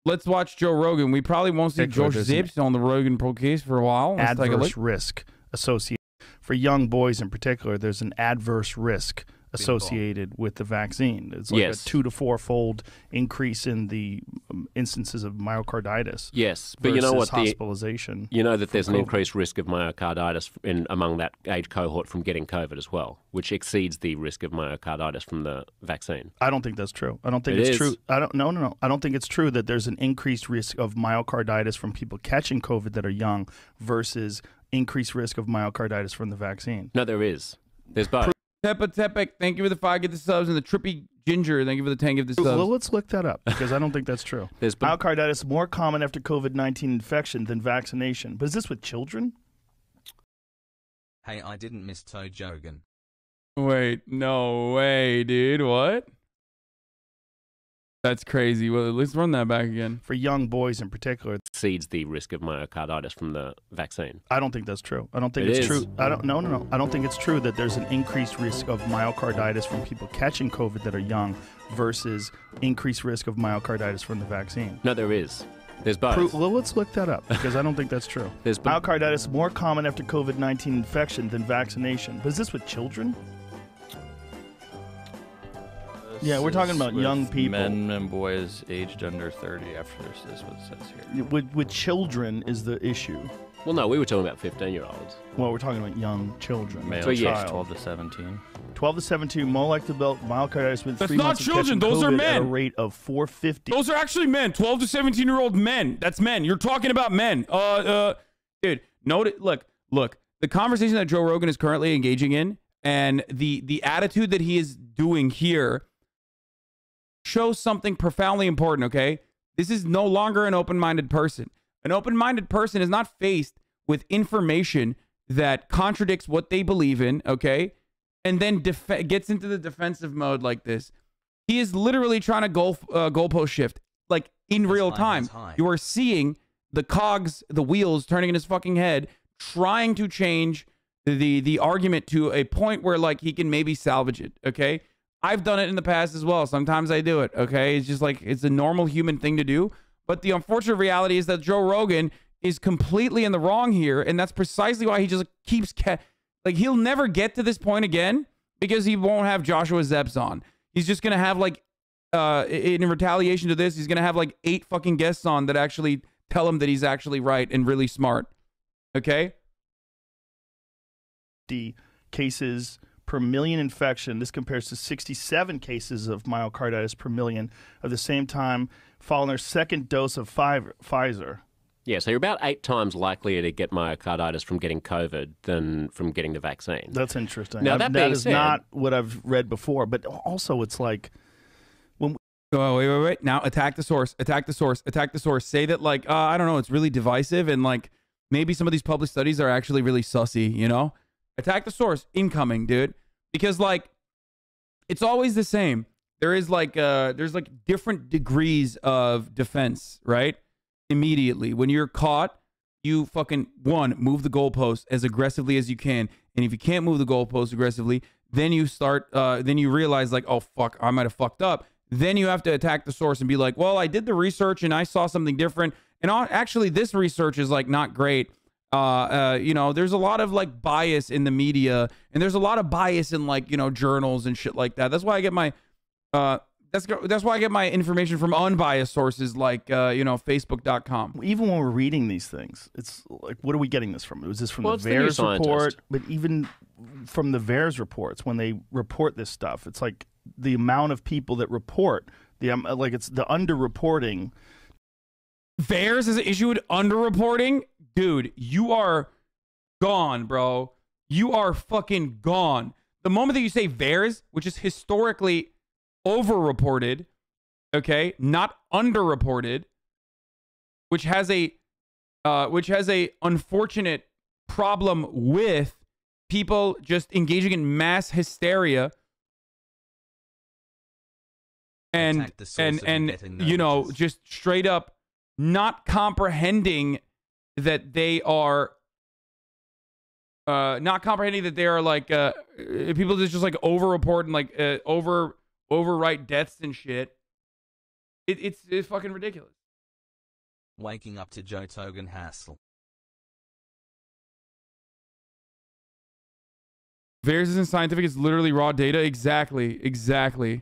let's watch Joe Rogan. We probably won't see Josh Zips on the Rogan case for a while. Let's take a look. Adverse risk associated for young boys in particular. There's an adverse risk associated with the vaccine. It's like a 2 to 4-fold increase in the instances of myocarditis. Yes, but you know what? Hospitalization. You know that there's an increased risk of myocarditis among that age cohort from getting COVID as well, which exceeds the risk of myocarditis from the vaccine. I don't think that's true. I don't think it's true. No. I don't think it's true that there's an increased risk of myocarditis from people catching COVID that are young versus increased risk of myocarditis from the vaccine. No, there is. There's both. Tepek, thank you for the 5 get the subs, and the Trippy Ginger, thank you for the 10 give the subs. Well, let's look that up because I don't think that's true. Myocarditis more common after COVID-19 infection than vaccination. But is this with children? Hey, I didn't miss Toe Jogan. Wait, no way, dude. What? That's crazy. Well, let's run that back again. For young boys in particular, exceeds the risk of myocarditis from the vaccine. I don't think that's true. I don't think it's true. I don't think it's true that there's an increased risk of myocarditis from people catching COVID that are young versus increased risk of myocarditis from the vaccine. No, there is. There's both. Well, let's look that up because I don't think that's true. Myocarditis more common after COVID-19 infection than vaccination. But is this with children? Yeah, we're talking about young people. Men and boys aged under 30 after this is what it says here. With children is the issue. Well, no, we were talking about 15-year-olds. Well, we're talking about young children. Male child. 12 to 17. 12 to 17, more likely to develop myocarditis with 3 months of catching COVID those are men. At a rate of 450. Those are actually men. 12 to 17-year-old men. That's men. You're talking about men. Dude, note it. Look. The conversation that Joe Rogan is currently engaging in and the attitude that he is doing here shows something profoundly important, okay? This is no longer an open-minded person. An open-minded person is not faced with information that contradicts what they believe in, okay? And then gets into the defensive mode like this. He is literally trying to goalpost shift, like in real time. You are seeing the cogs, the wheels turning in his fucking head, trying to change the argument to a point where like he can maybe salvage it, okay? I've done it in the past as well. Sometimes I do it, okay? It's just like, it's a normal human thing to do. But the unfortunate reality is that Joe Rogan is completely in the wrong here. And that's precisely why he just keeps, like, he'll never get to this point again because he won't have Joshua Zepps on. He's just going to have, like, in retaliation to this, he's going to have, like, 8 fucking guests on that actually tell him that he's actually right and really smart. Okay? The cases per million infection. This compares to 67 cases of myocarditis per million at the same time following their second dose of Pfizer. Yeah, so you're about 8 times likelier to get myocarditis from getting COVID than from getting the vaccine. That's interesting. Now, that is not what I've read before, but also it's like... wait. Now attack the source. Say that, like, I don't know, it's really divisive and, like, maybe some of these published studies are actually really sussy, you know? Attack the source. Incoming, dude. Because, like, it's always the same. There's different degrees of defense, right? Immediately. When you're caught, you fucking, move the goalpost as aggressively as you can. And if you can't move the goalpost aggressively, then you start, then you realize, like, oh, fuck, I might have fucked up. Then you have to attack the source and be like, well, I did the research and I saw something different. And actually, this research is, like, not great. You know, there's a lot of, like, bias in the media, and there's a lot of bias in, like, you know, journals and shit like that. That's why I get my, that's why I get my information from unbiased sources like, you know, Facebook.com. Even when we're reading these things, it's like, what are we getting this from? Was this from the VAERS report? But even from the VAERS reports, when they report this stuff, it's like the amount of people that report, like, it's the underreporting. VAERS has issued underreporting? Dude, you are gone, bro. You are fucking gone. The moment that you say VAERS, which is historically overreported, okay, not underreported, which has a unfortunate problem with people just engaging in mass hysteria and you know, just straight up not comprehending that they are like people that just like overreport and like overwrite deaths and shit. It's fucking ridiculous. Waking up to Joe Rogan hassle. VAERS isn't scientific. It's literally raw data. Exactly. Exactly.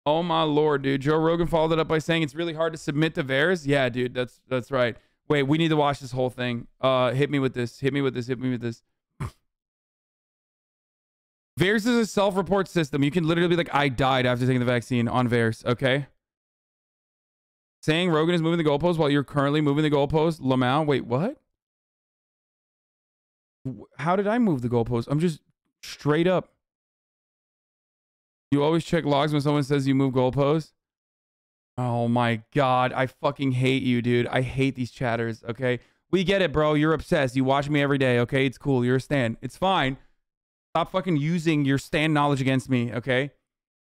Oh my lord, dude. Joe Rogan followed it up by saying it's really hard to submit to VAERS. Yeah, dude. That's right. Wait, we need to watch this whole thing. Hit me with this. Hit me with this. Hit me with this. VAERS is a self-report system. You can literally be like, I died after taking the vaccine on VAERS. Okay. Saying Rogan is moving the goalpost while you're currently moving the goalpost. Lamau. Wait, what? How did I move the goalpost? I'm just straight up. You always check logs when someone says you move goalposts. Oh my God. I fucking hate you, dude. I hate these chatters. Okay. We get it, bro. You're obsessed. You watch me every day. Okay. It's cool. You're a stan. It's fine. Stop fucking using your stan knowledge against me. Okay.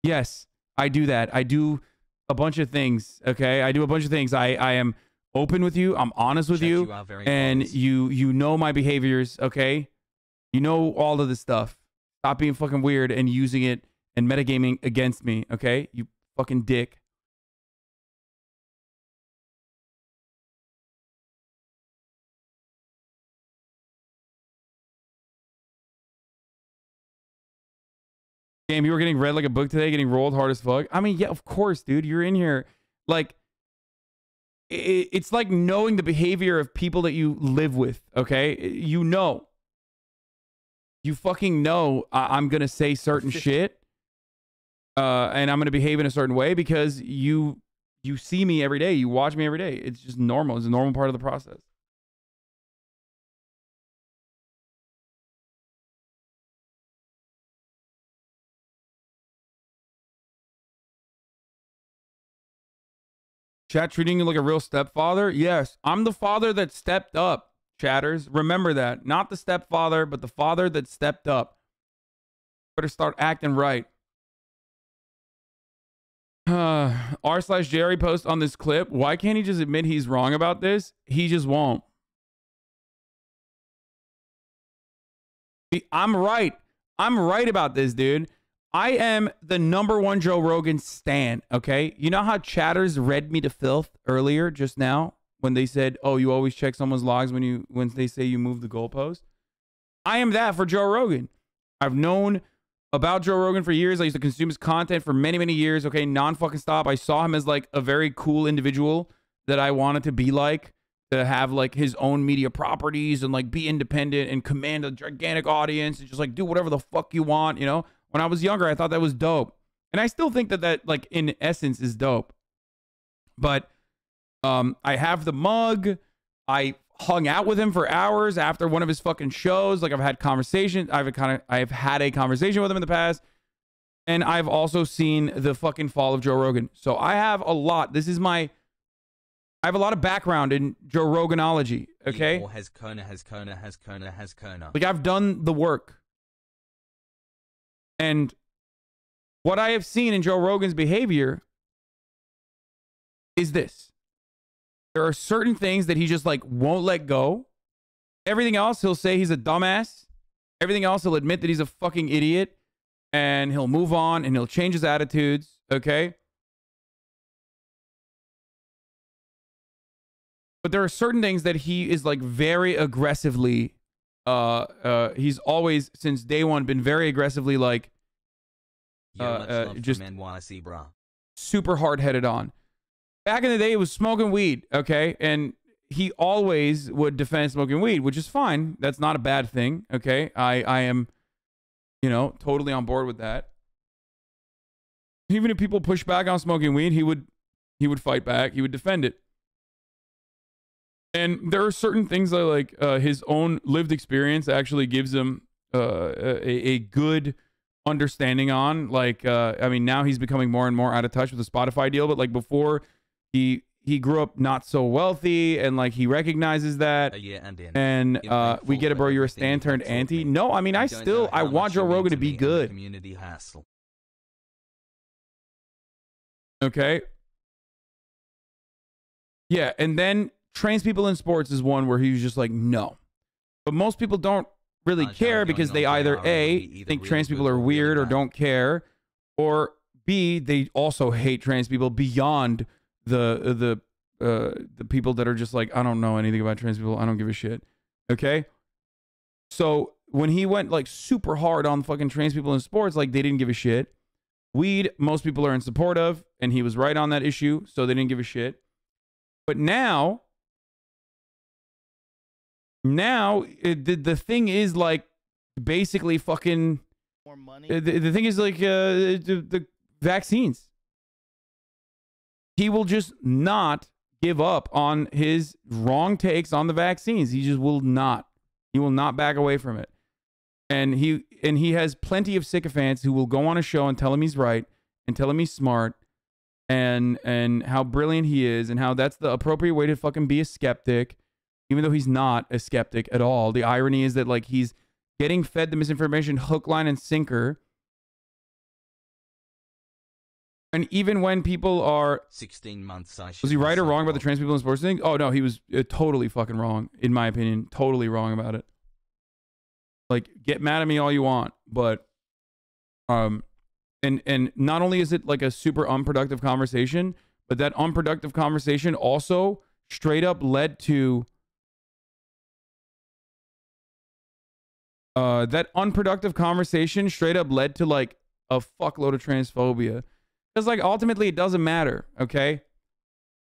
Yes, I do that. I do a bunch of things. Okay. I do a bunch of things. I am open with you. I'm honest with you. And you know my behaviors. Okay. You know all of this stuff. Stop being fucking weird and using it and metagaming against me, okay? You fucking dick. Game, you were getting read like a book today, getting rolled hard as fuck. I mean, yeah, of course, dude. You're in here. Like, it's like knowing the behavior of people that you live with, okay? You know. You fucking know I'm going to say certain shit. And I'm going to behave in a certain way because you see me every day. You watch me every day. It's just normal. It's a normal part of the process. Chat treating you like a real stepfather? Yes. I'm the father that stepped up. Chatters, remember that. Not the stepfather, but the father that stepped up. Better start acting right. R/Jerry post on this clip. Why can't he just admit he's wrong about this? He just won't. I'm right. I'm right about this, dude. I am the #1 Joe Rogan stan, okay? You know how chatters read me to filth earlier just now? When they said, oh, you always check someone's logs when they say you move the goalpost. I am that for Joe Rogan. I've known about Joe Rogan for years. I used to consume his content for many, many years. Okay, non-fucking stop. I saw him as like a very cool individual that I wanted to be like, to have like his own media properties and like be independent and command a gigantic audience and just like do whatever the fuck you want. You know, when I was younger, I thought that was dope. And I still think that like in essence is dope. But I have the mug. I hung out with him for hours after one of his fucking shows. Like I've had conversations. I've had a conversation with him in the past. And I've also seen the fucking fall of Joe Rogan. So I have a lot. I have a lot of background in Joe Roganology. Okay. Has Kona. Like I've done the work. And what I have seen in Joe Rogan's behavior is this. There are certain things that he just like won't let go. Everything else, he'll say he's a dumbass. Everything else, he'll admit that he's a fucking idiot. And he'll move on and he'll change his attitudes. Okay. But there are certain things that he is like very aggressively. He's always since day one been very aggressively like just super hard-headed on. Back in the day, it was smoking weed, okay? And he always would defend smoking weed, which is fine. That's not a bad thing, okay? I am, you know, totally on board with that. Even if people push back on smoking weed, he would fight back. He would defend it. And there are certain things that, like, his own lived experience actually gives him a good understanding on. Like, I mean, now he's becoming more and more out of touch with the Spotify deal, but like before, he grew up not so wealthy, and like he recognizes that. And we get it, bro. You're a stan turned anti. No, I mean, I want Joe Rogan to be good. Okay. Yeah, and then trains people in sports is one where he was just like, no. But most people don't really care because they either A, think trans people are weird or don't care, or B, they also hate trans people beyond the the people that are just like, I don't know anything about trans people. I don't give a shit. Okay. So when he went like super hard on fucking trans people in sports, like they didn't give a shit. Weed, most people are in support of, and he was right on that issue, so they didn't give a shit. But now the thing is like basically fucking more money. The thing is like the vaccines. He will just not give up on his wrong takes on the vaccines. He just will not. He will not back away from it. And he has plenty of sycophants who will go on a show and tell him he's right and tell him he's smart and how brilliant he is and how that's the appropriate way to fucking be a skeptic, even though he's not a skeptic at all. The irony is that like he's getting fed the misinformation hook, line, and sinker. And even when people are 16 months, was he right or wrong about the trans people in sports thing? Oh no, he was totally fucking wrong, in my opinion. Totally wrong about it. Like, get mad at me all you want, but and not only is it like a super unproductive conversation, but that unproductive conversation also straight up led to like a fuckload of transphobia. Because like ultimately it doesn't matter, okay?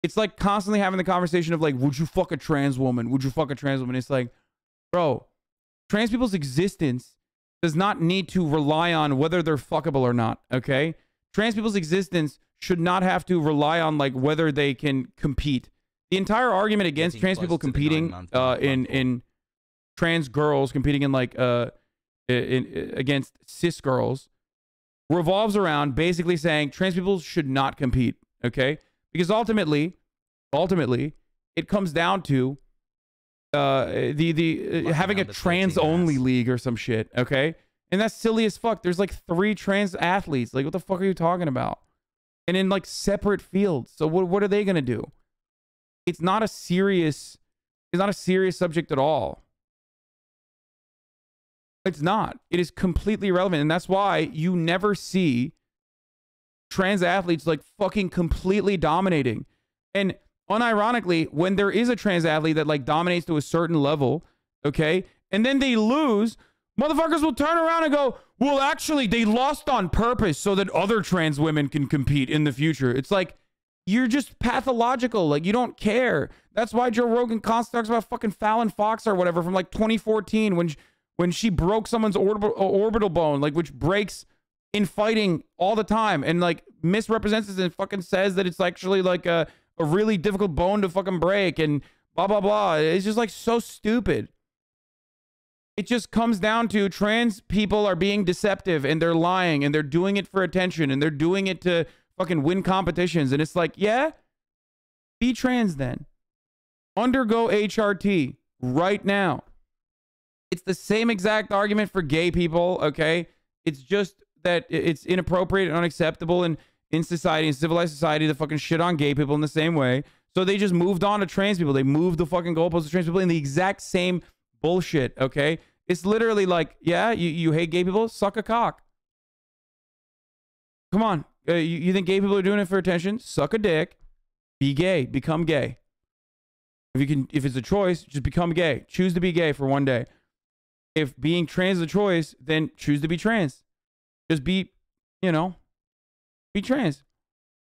It's like constantly having the conversation of like, would you fuck a trans woman? Would you fuck a trans woman? It's like, bro, trans people's existence does not need to rely on whether they're fuckable or not, okay? Trans people's existence should not have to rely on like whether they can compete. The entire argument against trans people competing in trans girls competing in like against cis girls revolves around basically saying trans people should not compete, okay? Because ultimately it comes down to having a trans only league or some shit, okay? And that's silly as fuck. There's like 3 trans athletes. Like, what the fuck are you talking about? And in like separate fields. So what are they gonna do? It's not a serious subject at all. It's not. It is completely irrelevant. And that's why you never see trans athletes like fucking completely dominating. And unironically, when there is a trans athlete that like dominates to a certain level, okay, and then they lose, motherfuckers will turn around and go, well, actually, they lost on purpose so that other trans women can compete in the future. It's like, you're just pathological. Like, you don't care. That's why Joe Rogan constantly talks about fucking Fallon Fox or whatever from like 2014 when she broke someone's orbital bone, like, which breaks in fighting all the time, and like misrepresents it and fucking says that it's actually like a really difficult bone to fucking break and blah, blah, blah. It's just like so stupid. It just comes down to trans people are being deceptive and they're lying and they're doing it for attention and they're doing it to fucking win competitions. And it's like, yeah, be trans then. Undergo HRT right now. It's the same exact argument for gay people, okay? It's just that it's inappropriate and unacceptable in society, in civilized society, to fucking shit on gay people in the same way. So they just moved on to trans people. They moved the fucking goalposts to trans people in the exact same bullshit, okay? It's literally like, yeah, you hate gay people? Suck a cock. Come on. You think gay people are doing it for attention? Suck a dick. Be gay. Become gay. If it's a choice, just become gay. Choose to be gay for one day. If being trans is a choice, then choose to be trans. Just be, be trans.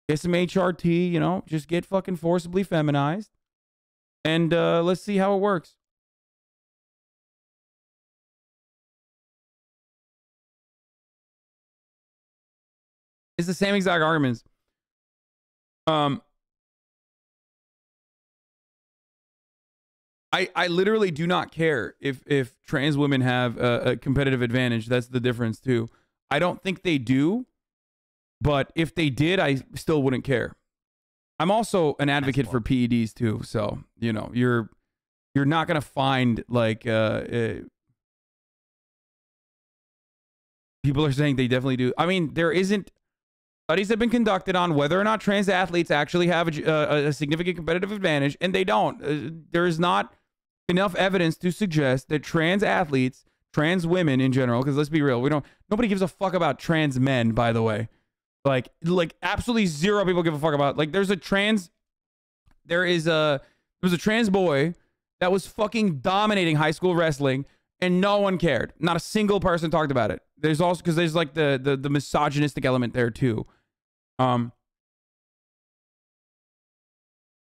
Get some HRT, just get fucking forcibly feminized. And let's see how it works. It's the same exact arguments. I literally do not care if trans women have a competitive advantage. That's the difference too. I don't think they do, but if they did, I still wouldn't care. I'm also an advocate for PEDs too, so you're not gonna find like people are saying they definitely do. I mean, there isn't. Studies have been conducted on whether or not trans athletes actually have a significant competitive advantage, and they don't. There is not enough evidence to suggest that trans athletes, trans women in general, because let's be real, nobody gives a fuck about trans men, by the way. Like absolutely zero people give a fuck about. Like, there's a trans there was a trans boy that was fucking dominating high school wrestling, and no one cared. Not a single person talked about it. There's also, because there's like the misogynistic element there too.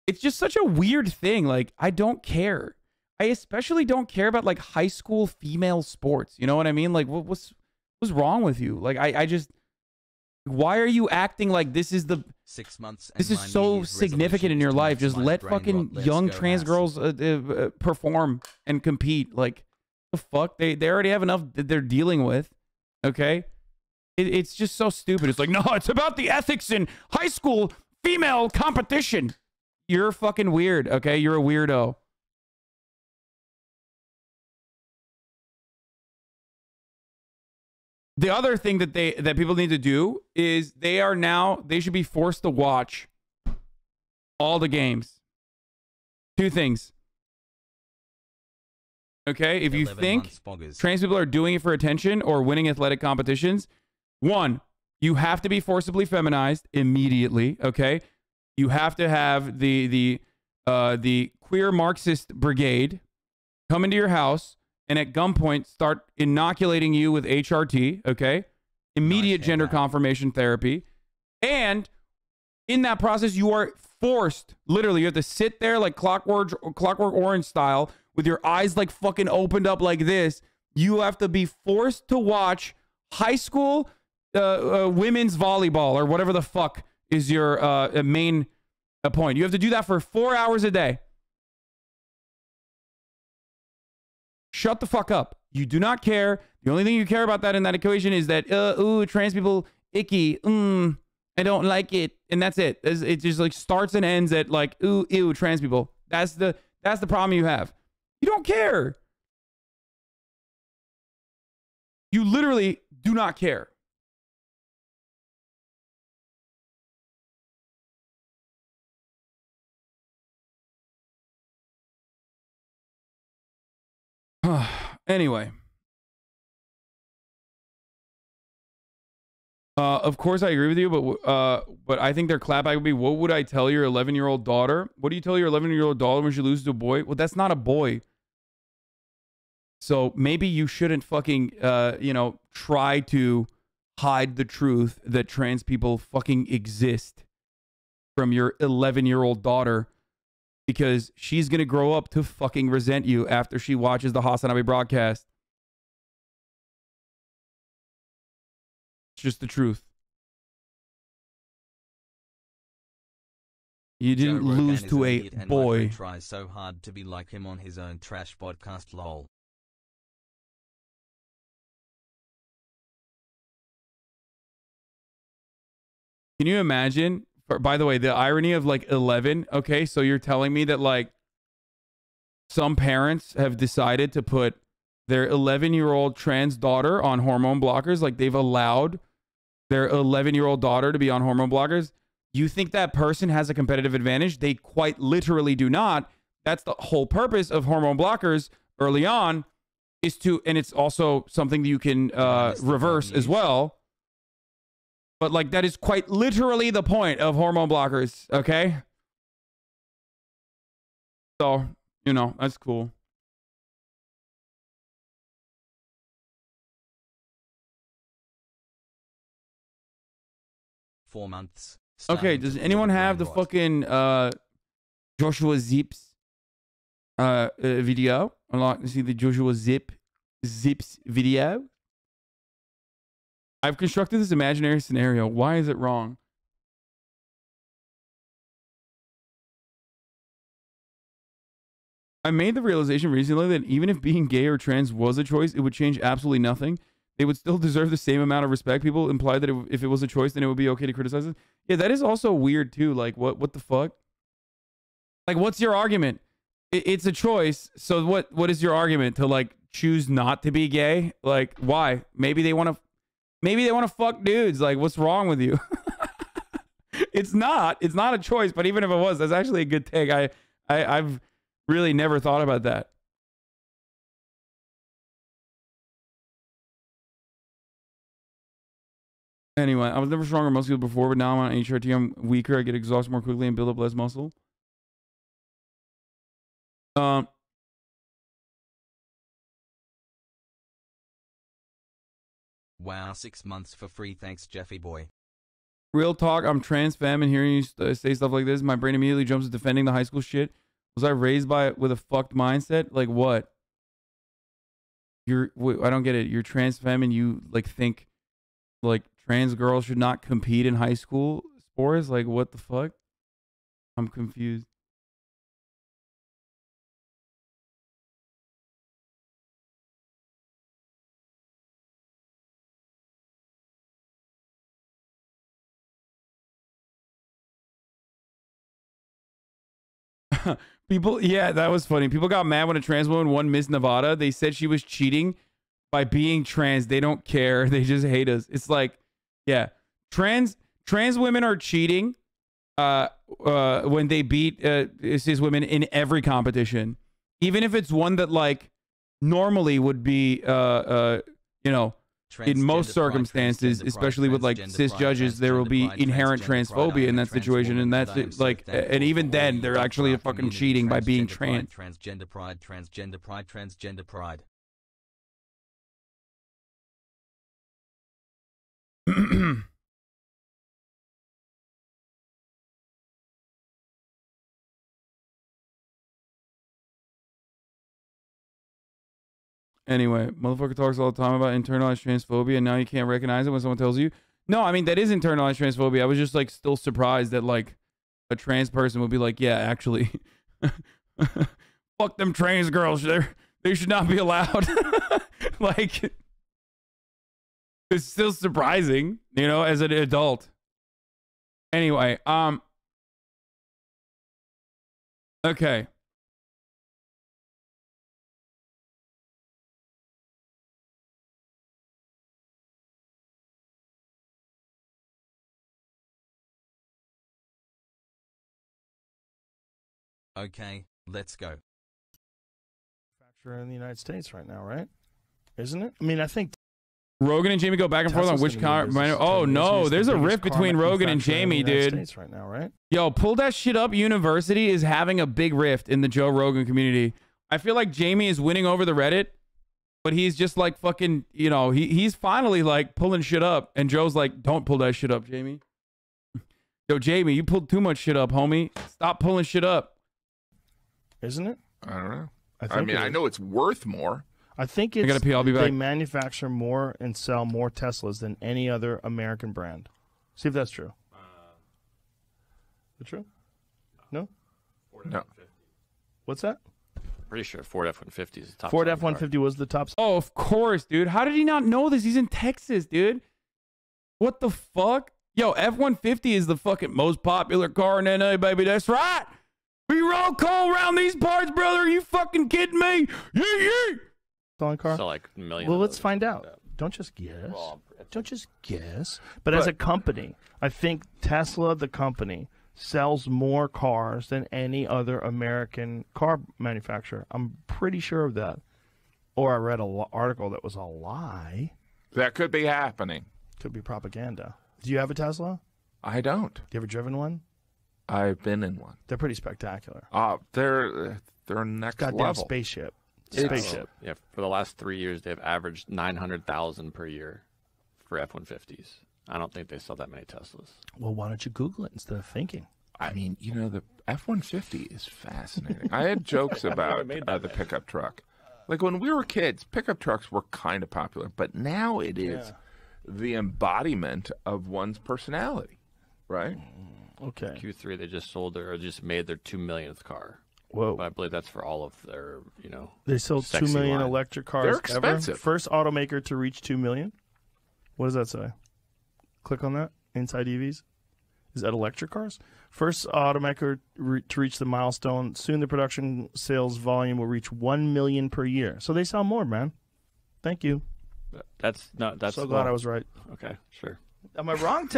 It's just such a weird thing. Like, I don't care. I especially don't care about like high school female sports. You know what I mean? Like, what's wrong with you? Like, I just, why are you acting like this is the 6 months? This is so significant in your life. Just let fucking young trans girls perform and compete. Like, the fuck? They already have enough that they're dealing with. Okay? It's just so stupid. It's like, no, it's about the ethics in high school female competition. You're fucking weird, okay? You're a weirdo. The other thing that people need to do is they should be forced to watch all the games. Two things. Okay? If you think trans people are doing it for attention or winning athletic competitions, one, you have to be forcibly feminized immediately, okay? You have to have the queer Marxist brigade come into your house and at gunpoint start inoculating you with HRT, okay? Immediate gender confirmation therapy. And in that process, you are forced, literally, you have to sit there like Clockwork Orange style with your eyes like fucking opened up like this. You have to be forced to watch high school women's volleyball or whatever the fuck is your main point. You have to do that for 4 hours a day. Shut the fuck up. You do not care. The only thing you care about that in that equation is that, ooh, trans people, icky. I don't like it. And that's it. It just like starts and ends at like, ooh, ew, trans people. That's the problem you have. You don't care. You literally do not care. Anyway. Of course I agree with you, but I think their clapback would be, what would I tell your 11-year-old daughter? What do you tell your 11-year-old daughter when she loses to a boy? Well, that's not a boy. So maybe you shouldn't fucking, try to hide the truth that trans people fucking exist from your 11-year-old daughter, because she's going to grow up to fucking resent you after she watches the Hasanabi broadcast. It's just the truth. You didn't lose to a boy. Tries so hard to be like him on his own trash podcast, lol. Can you imagine? By the way, the irony of like 11. Okay, so you're telling me that like some parents have decided to put their 11-year-old trans daughter on hormone blockers, like they've allowed their 11-year-old daughter to be on hormone blockers. You think that person has a competitive advantage? They quite literally do not. That's the whole purpose of hormone blockers early on, is to, and it's also something that you can reverse as well. But like that is quite literally the point of hormone blockers, okay? So, that's cool. "4 months. Okay, does anyone have the fucking Joshua Zips video? I'd like to see the Joshua Zips video. I've constructed this imaginary scenario. Why is it wrong? I made the realization recently that even if being gay or trans was a choice, it would change absolutely nothing. They would still deserve the same amount of respect. People imply that if it was a choice, then it would be okay to criticize it. Yeah, that is also weird too. Like, what the fuck? Like, what's your argument? It's a choice. So what is your argument? To like choose not to be gay? Like, why? Maybe they want to fuck dudes. Like, what's wrong with you? It's not a choice, but even if it was, that's actually a good take. I've really never thought about that. Anyway, I was never stronger muscular before, but now I'm on HRT. I'm weaker. I get exhausted more quickly and build up less muscle. Wow, 6 months for free. Thanks, Jeffy boy. Real talk, I'm trans femme, and hearing you say stuff like this, my brain immediately jumps to defending the high school shit. Was I raised with a fucked mindset? Like what? I don't get it. You're trans femme and you like think like trans girls should not compete in high school sports? Like what the fuck? I'm confused. People, yeah, that was funny. People got mad when a trans woman won Miss Nevada. They said she was cheating by being trans. They don't care. They just hate us. It's like, yeah, trans women are cheating when they beat cis women in every competition, even if it's one that like normally would be, you know, in most circumstances, especially with like cis judges, there will be inherent transphobia in that situation, and that's like, and even then, they're actually fucking cheating by being trans. Transgender pride, transgender pride, transgender pride. Anyway, motherfucker talks all the time about internalized transphobia, and now you can't recognize it when someone tells you. No, I mean, that is internalized transphobia. I was just like still surprised that like a trans person would be like, yeah, actually, fuck them trans girls. They should not be allowed. Like, it's still surprising, you know, as an adult. Anyway, okay. Okay, let's go. In the United States right now, right? Isn't it? I mean, I think Rogan and Jamie go back and forth on which car. Oh no, there's a rift between Rogan and Jamie, dude. States right now, right? Yo, Pull That Shit Up University is having a big rift in the Joe Rogan community. I feel like Jamie is winning over the Reddit, but he's just like fucking, you know, he's finally like pulling shit up, and Joe's like, don't pull that shit up, Jamie. Yo, Jamie, you pulled too much shit up, homie. Stop pulling shit up. Isn't it? I don't know. I mean, I know it's worth more. I think it's, I gotta pee, I'll be back. They manufacture more and sell more Teslas than any other American brand. See if that's true. Is it true? No? No. What's that? Pretty sure Ford F-150 is the top. Ford F-150 was the top. Oh, of course, dude. How did he not know this? He's in Texas, dude. What the fuck? Yo, F-150 is the fucking most popular car in NA, baby. That's right. We roll coal around these parts, brother. Are you fucking kidding me? Yeah. Selling car? So like millions. Well, let's find out. Don't just guess. Don't just guess. But as a company, I think Tesla, the company, sells more cars than any other American car manufacturer. I'm pretty sure of that. Or I read an article that was a lie. That could be happening. Could be propaganda. Do you have a Tesla? I don't. You ever driven one? I've been in one. They're pretty spectacular. They're next Goddamn level. Spaceship. Yeah, for the last 3 years, they've averaged 900,000 per year for F-150s. I don't think they sell that many Teslas. Well, why don't you Google it instead of thinking? I mean, you know, the F-150 is fascinating. I had jokes about the pickup truck. Like when we were kids, pickup trucks were kind of popular, but now it is the embodiment of one's personality, right? Okay. Q3, they just made their 2 millionth car. Whoa. But I believe that's for all of their, you know, they sold 2 million electric cars. They're expensive. Ever. First automaker to reach 2 million. What does that say? Click on that. Inside EVs. Is that electric cars? First automaker to reach the milestone. Soon the production sales volume will reach 1 million per year. So they sell more, man. Thank you. That's so glad I was right. Okay, sure. Am I wrong?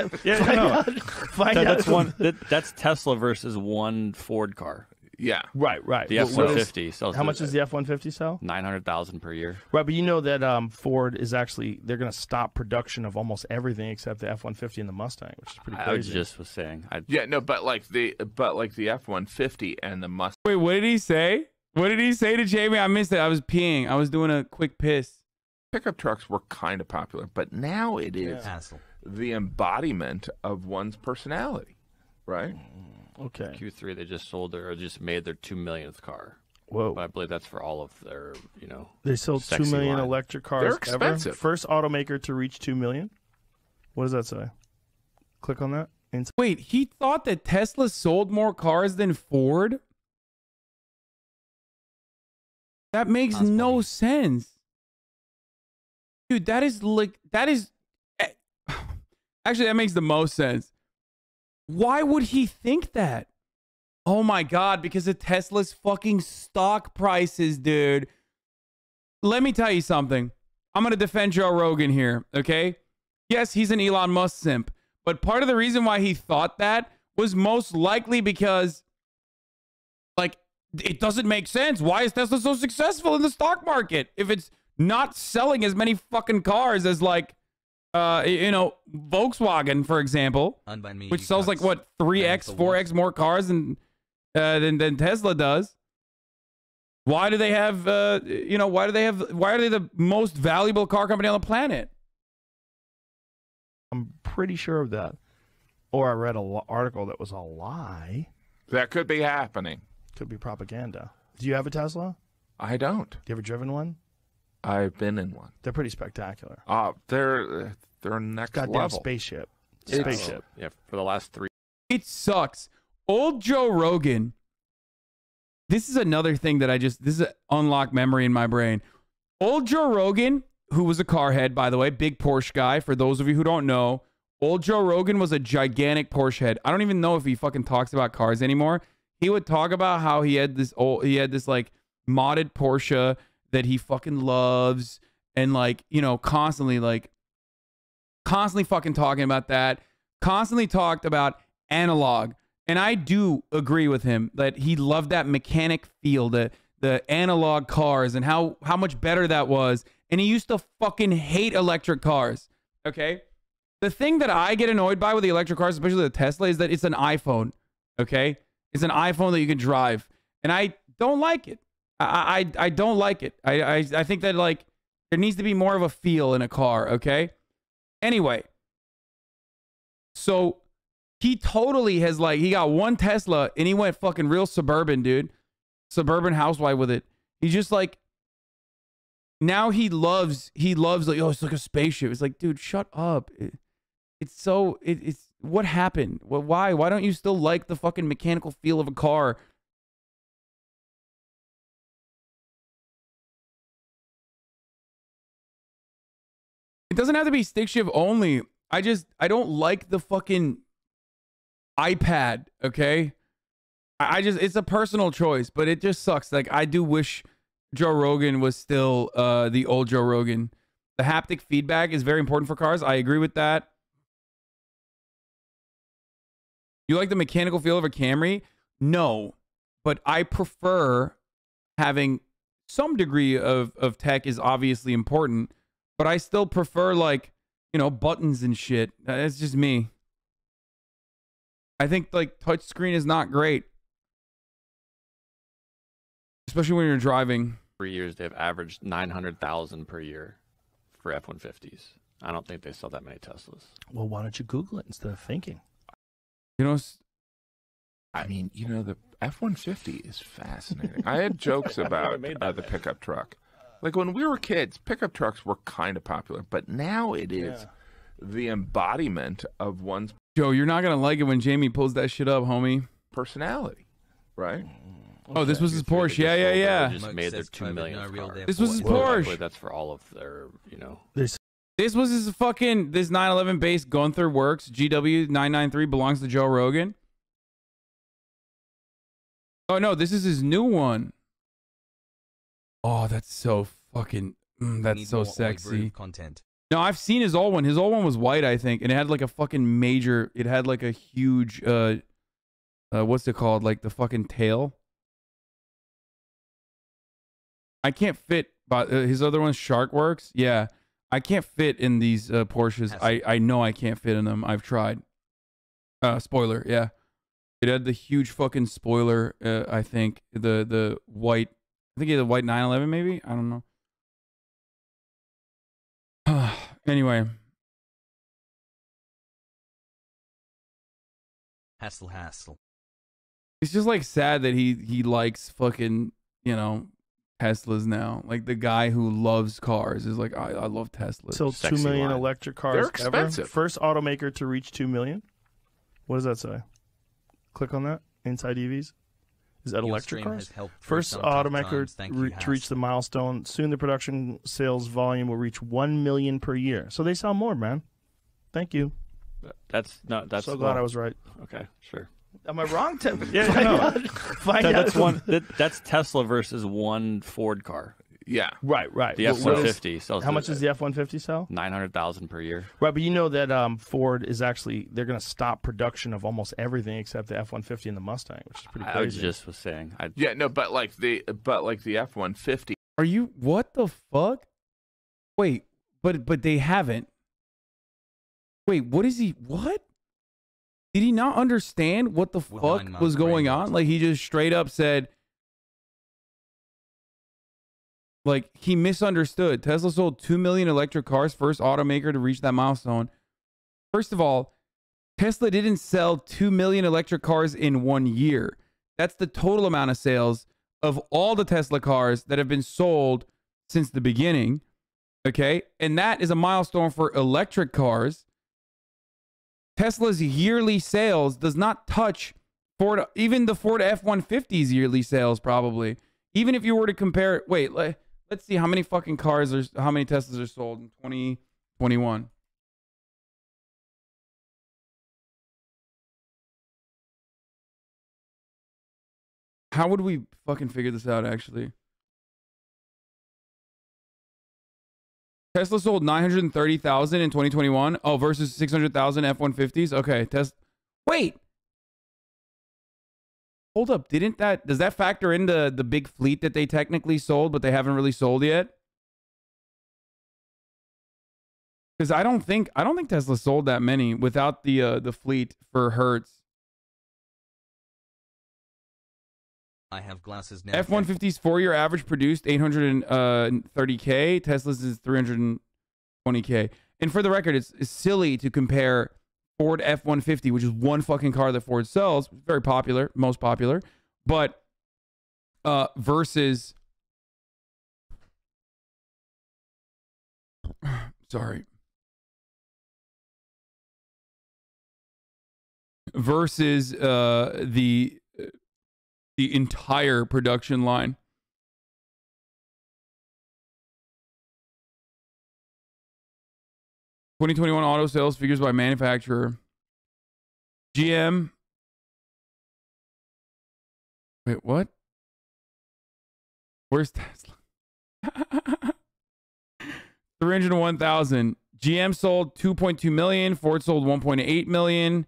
That's Tesla versus one Ford car. Yeah. Right. The F-150 sells. How much does the F-150 sell? 900,000 per year. Right, but you know that Ford is actually, they're going to stop production of almost everything except the F-150 and the Mustang, which is pretty crazy. I just was saying. Yeah, no, but like the F-150 and the Mustang. Wait, what did he say? What did he say to Jamie? I missed it. I was peeing. I was doing a quick piss. Pickup trucks were kind of popular, but now it is the embodiment of one's personality, right? Okay. Q3, they just sold or just made their 2 millionth car. Whoa. But I believe that's for all of their, They sold 2 million electric cars. They're expensive. Ever. First automaker to reach 2 million. What does that say? Click on that. Wait, he thought that Tesla sold more cars than Ford? That makes no sense. Dude, that is actually, that makes the most sense. Why would he think that? Oh my God, because of Tesla's fucking stock prices, dude. Let me tell you something. I'm going to defend Joe Rogan here, okay? Yes, he's an Elon Musk simp, but part of the reason why he thought that was most likely because, like, it doesn't make sense. Why is Tesla so successful in the stock market if it's not selling as many fucking cars as, like, Volkswagen, for example, which sells like what 3x, 4x more cars than Tesla does. Why do they have? Why are they the most valuable car company on the planet? I'm pretty sure of that. Or I read an article that was a lie. That could be happening. Could be propaganda. Do you have a Tesla? I don't. You ever driven one? I've been in one. They're pretty spectacular. They're next Goddamn level. Spaceship. Yeah, for the last 3. It sucks. Old Joe Rogan. This is another thing that this is an unlocked memory in my brain. Old Joe Rogan, who was a car head, by the way, big Porsche guy. For those of you who don't know, old Joe Rogan was a gigantic Porsche head. I don't even know if he fucking talks about cars anymore. He would talk about how he had this like modded Porsche that he fucking loves, and like, constantly fucking talking about that, constantly talked about analog. And I do agree with him that he loved that mechanic feel, the analog cars, and how much better that was. And he used to fucking hate electric cars. Okay. The thing that I get annoyed by with the electric cars, especially the Tesla, is that it's an iPhone. Okay. It's an iPhone that you can drive. And I don't like it. I don't like it. I think that, like, there needs to be more of a feel in a car. Okay. Anyway. So he totally has, like, he got one Tesla and he went fucking real suburban, dude. Suburban housewife with it. He's just like, now he loves like, oh, it's like a spaceship. It's like, dude, shut up. It's what happened? Why don't you still like the fucking mechanical feel of a car? It doesn't have to be stick shift only. I don't like the fucking iPad, okay? It's a personal choice, but it just sucks. Like, I do wish Joe Rogan was still the old Joe Rogan. The haptic feedback is very important for cars. I agree with that. You like the mechanical feel of a Camry? No, but I prefer having some degree of tech is obviously important, but I still prefer, like, buttons and shit. That's just me. I think, like, touchscreen is not great, especially when you're driving. 3 years, they've averaged 900,000 per year for F-150s. I don't think they sell that many Teslas. Well, why don't you Google it instead of thinking? I mean, the F-150 is fascinating. I had jokes about the pickup truck. Like, when we were kids, pickup trucks were kind of popular, but now it is the embodiment of one's Joe, you're not going to like it when Jamie pulls that shit up, homie. Personality, right? Oh, this was his Porsche. Yeah. Just made their 2 millionth car. This was his Porsche. That's for all of their, This was his fucking, this 911 base Gunther Works GW 993 belongs to Joe Rogan. Oh, no, this is his new one. Oh, that's so fucking, that's so sexy. Content. No, I've seen his old one. His old one was white, I think, and it had like a fucking major, it had like a huge, what's it called? Like the fucking tail. I can't fit, but his other one's Shark Works. Yeah, I can't fit in these Porsches. I know I can't fit in them. I've tried. Spoiler, yeah. It had the huge fucking spoiler, I think. The white I think he had a white 911 maybe. I don't know. Anyway. Hassle. It's just like sad that he likes fucking, you know, Teslas now. Like the guy who loves cars is like, I love Teslas. So 2 million electric cars. They're expensive. Ever. First automaker to reach 2 million. What does that say? Click on that. Inside EVs. Is that electric cars? First automaker to reach the milestone. Soon the production sales volume will reach 1 million per year. So they sell more, man. Thank you. That's so glad I was right. Okay, sure. Am I wrong, Tim? That's Tesla versus one Ford car. Yeah. Right. The F-150 sells. How much does the F-150 sell? 900,000 per year. Right, but you know that Ford is actually, they're going to stop production of almost everything except the F-150 and the Mustang, which is pretty crazy. I just was saying. But like the F-150. Are you, what the fuck? Wait, but they haven't. Wait, what is he, what? Did he not understand what the fuck was going on? Like, he just straight up said, like, he misunderstood. Tesla sold 2 million electric cars, first automaker to reach that milestone. First of all, Tesla didn't sell 2 million electric cars in 1 year. That's the total amount of sales of all the Tesla cars that have been sold since the beginning. Okay? And that is a milestone for electric cars. Tesla's yearly sales does not touch Ford, even the Ford F-150's yearly sales, probably. Even if you were to compare, wait, let's see how many fucking cars how many Teslas are sold in 2021. How would we fucking figure this out, actually? Tesla sold 930,000 in 2021. Oh, versus 600,000 F-150s. Okay, wait. Hold up. Does that factor into the big fleet that they technically sold, but they haven't really sold yet? Because I don't think Tesla sold that many without the fleet for Hertz. I have glasses now. F-150's 4-year average produced 830K. Tesla's is 320K. And for the record, it's silly to compare Ford F-150, which is one fucking car that Ford sells, very popular, most popular, but versus versus the entire production line. $2021 auto sales figures by manufacturer. GM. Wait, what? Where's Tesla? 301,000. GM sold 2.2 million. Ford sold 1.8 million.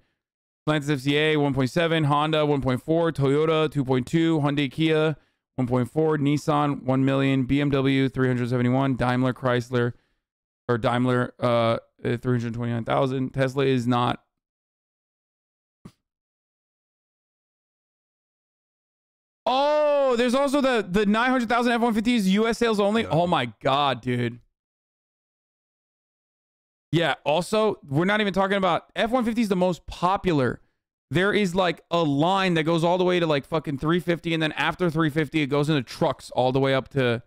Stellantis FCA 1.7, Honda 1.4, Toyota 2.2, Hyundai Kia 1.4, Nissan 1 million, BMW 371, Daimler 329,000. Tesla is not. Oh, there's also the 900,000 F-150s US sales only. Oh my god, dude. Yeah, also, we're not even talking about F-150 is the most popular. There is like a line that goes all the way to like fucking 350, and then after 350, it goes into trucks all the way up to.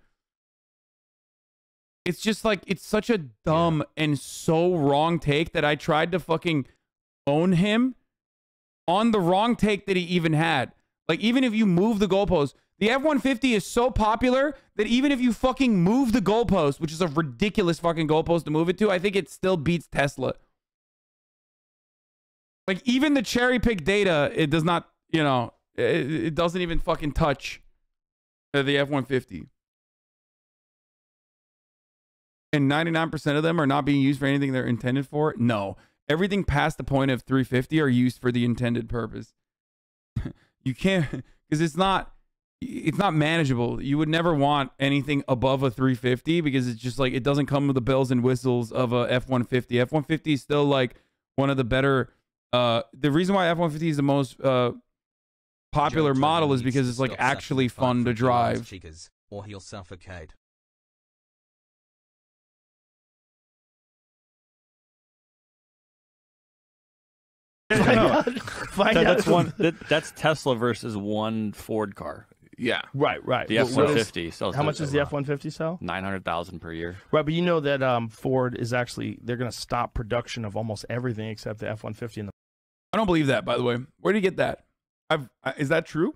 It's just like, it's such a dumb and so wrong take that I tried to fucking own him on the wrong take that he even had. Like, even if you move the goalpost, the F-150 is so popular that even if you fucking move the goalpost, which is a ridiculous fucking goalpost to move it to, I think it still beats Tesla. Like, even the cherry pick data, it does not, you know, it doesn't even fucking touch the F-150. And 99% of them are not being used for anything they're intended for? No. Everything past the point of 350 are used for the intended purpose. You can't, because it's not manageable. You would never want anything above a 350 because it's just like, it doesn't come with the bells and whistles of a F-150. F-150 is still like one of the better, the reason why F-150 is the most popular model is because it's like actually fun to drive. or he'll suffocate. That's Tesla versus one Ford car. Yeah. Right. The F-150 sells. How much does the F-150 sell? 900,000 per year. Right, but you know that Ford is actually, they're going to stop production of almost everything except the F-150 and the. I don't believe that, by the way. Where did you get that? Is that true?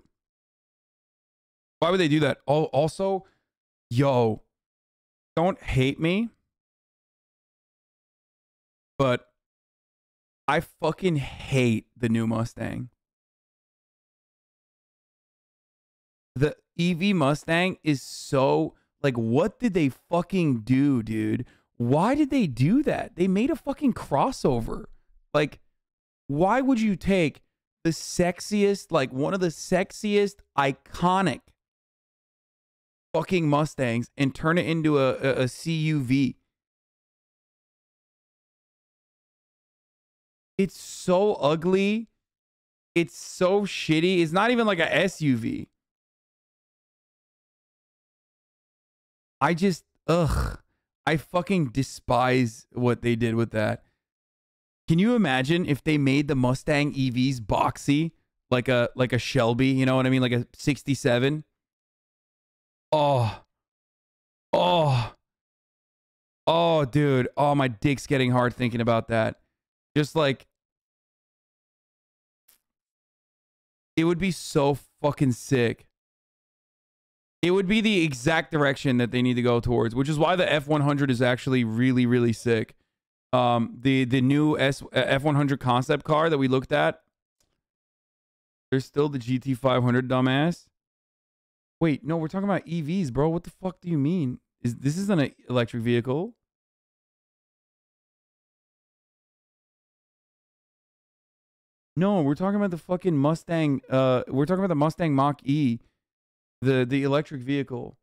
Why would they do that? Oh, also, yo, don't hate me, but I fucking hate the new Mustang. The EV Mustang is so, like, what did they fucking do, dude? Why did they do that? They made a fucking crossover. Like, why would you take the sexiest, like one of the sexiest, iconic fucking Mustangs and turn it into a CUV? It's so ugly. It's so shitty. It's not even like a SUV. I just, I fucking despise what they did with that. Can you imagine if they made the Mustang EVs boxy, like a Shelby, you know what I mean? Like a 67? Oh, dude. Oh, my dick's getting hard thinking about that. Just like, it would be so fucking sick. It would be the exact direction that they need to go towards, which is why the F100 is actually really, really sick. The new F100 concept car that we looked at, there's still the GT500, dumbass. Wait, no, we're talking about EVs, bro. What the fuck do you mean? This isn't an electric vehicle? No, we're talking about the fucking Mustang. We're talking about the Mustang Mach-E, the electric vehicle.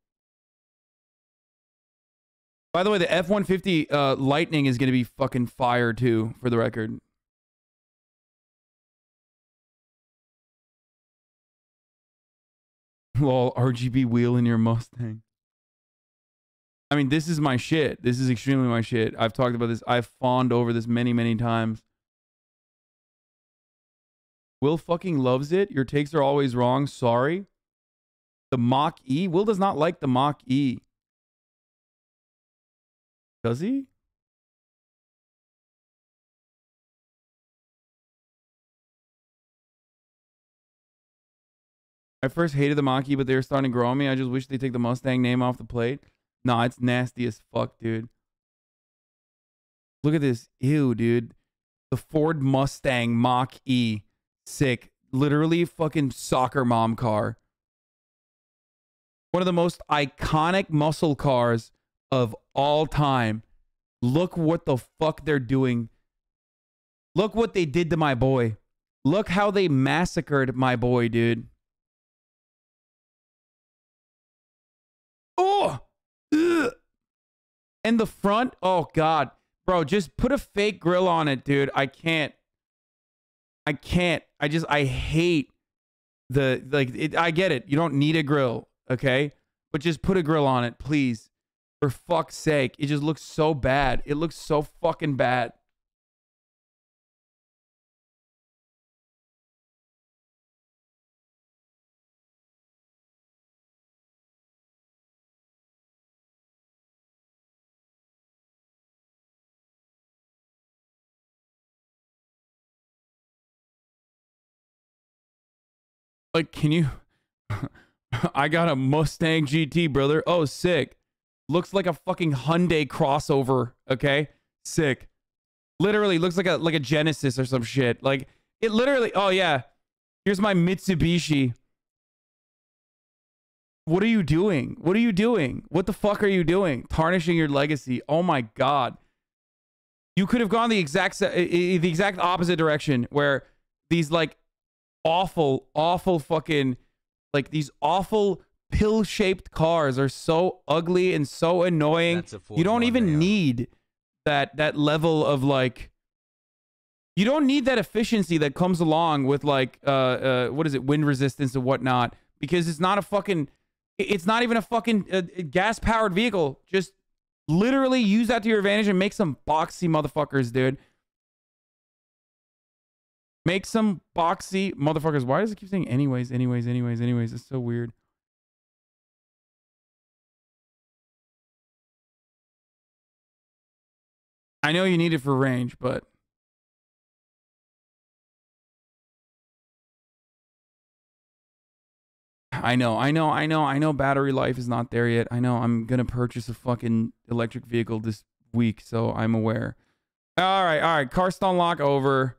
By the way, the F-150 Lightning is going to be fucking fire too, for the record. Lol, RGB wheel in your Mustang. I mean, this is my shit. This is extremely my shit. I've talked about this. I've fawned over this many, many times. Will fucking loves it. Your takes are always wrong. Sorry. The Mach-E? Will does not like the Mach-E. Does he? I first hated the Mach-E, but they were starting to grow on me. I just wish they'd take the Mustang name off the plate. Nah, it's nasty as fuck, dude. Look at this. Ew, dude. The Ford Mustang Mach-E. Sick. Literally fucking soccer mom car. One of the most iconic muscle cars of all time. Look what the fuck they're doing. Look what they did to my boy. Look how they massacred my boy, dude. Oh! Ugh. And the front, oh God. Bro, just put a fake grill on it, dude. I can't. I hate the, like, I get it. You don't need a grill, okay? But just put a grill on it, please. For fuck's sake. It just looks so bad. It looks so fucking bad. Like, can you... I got a Mustang GT, brother. Oh, sick. Looks like a fucking Hyundai crossover, okay? Sick. Literally looks like a Genesis or some shit. Like, it literally... Oh, yeah. Here's my Mitsubishi. What are you doing? What are you doing? What the fuck are you doing? Tarnishing your legacy. Oh, my God. You could have gone the exact opposite direction where these, like, awful fucking, like, these awful pill-shaped cars are so ugly and so annoying. You don't even need that level of, like, you don't need that efficiency that comes along with, like, what is it, wind resistance and whatnot, because it's not a fucking, It's not even a fucking gas-powered vehicle. Just literally use that to your advantage and make some boxy motherfuckers, dude. Make some boxy motherfuckers. Why does it keep saying anyways? It's so weird. I know you need it for range, but I know battery life is not there yet. I know I'm going to purchase a fucking electric vehicle this week, so I'm aware. All right. Carstone lock over.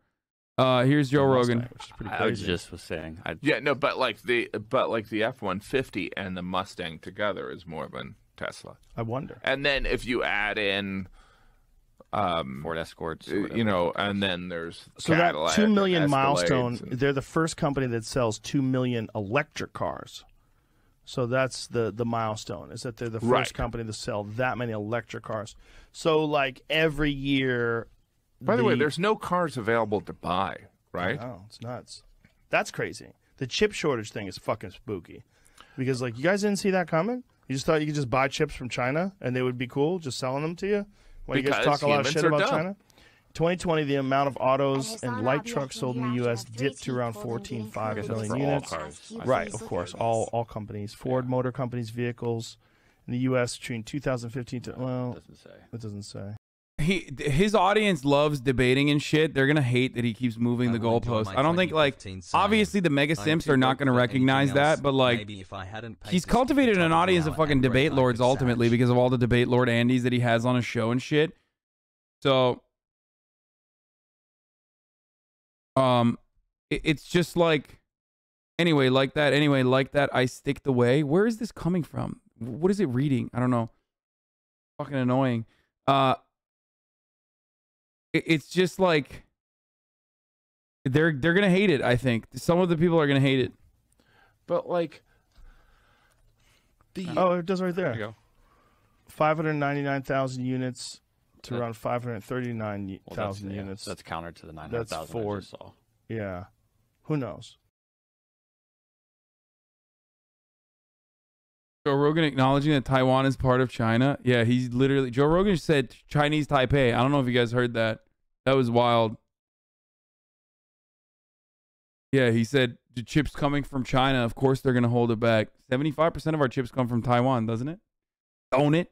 Here's Joe Rogan. I just was saying. But like the F-150 and the Mustang together is more than Tesla. I wonder. And then if you add in Ford Escorts, and then there's Cadillac, that 2 million milestone. And... They're the first company that sells 2 million electric cars. So that's the milestone, is that they're the first company to sell that many electric cars. So like every year. By the way, there's no cars available to buy, right? Oh, it's nuts. That's crazy. The chip shortage thing is fucking spooky, because like you guys didn't see that coming. You just thought you could just buy chips from China and they would be cool, just selling them to you. Why you guys talk a lot of shit about China? 2020, the amount of autos and light trucks sold in the U.S. dipped to around 14.5 million units. Right, of course, all companies. Ford Motor Company's vehicles in the U.S. between 2015 to it doesn't say. His audience loves debating and shit. They're gonna hate that he keeps moving the goalpost. I don't think obviously the mega simps are not gonna recognize that, but like he's cultivated an audience of fucking debate lords ultimately because of all the debate lord Andys that he has on his show and shit. So it's just like anyway like that I stick the way. Where is this coming from? What is it reading? I don't know. Fucking annoying. It's just like they're gonna hate it. I think some of the people are gonna hate it. But like, it does right there. There you go. 599,000 units to around 539,000 units. That's counter to the 900,000. That's Ford. Yeah, who knows? Joe Rogan acknowledging that Taiwan is part of China. Yeah, he's literally... Joe Rogan said Chinese Taipei. I don't know if you guys heard that. That was wild. Yeah, he said the chips coming from China, of course they're going to hold it back. 75% of our chips come from Taiwan, doesn't it? Own it.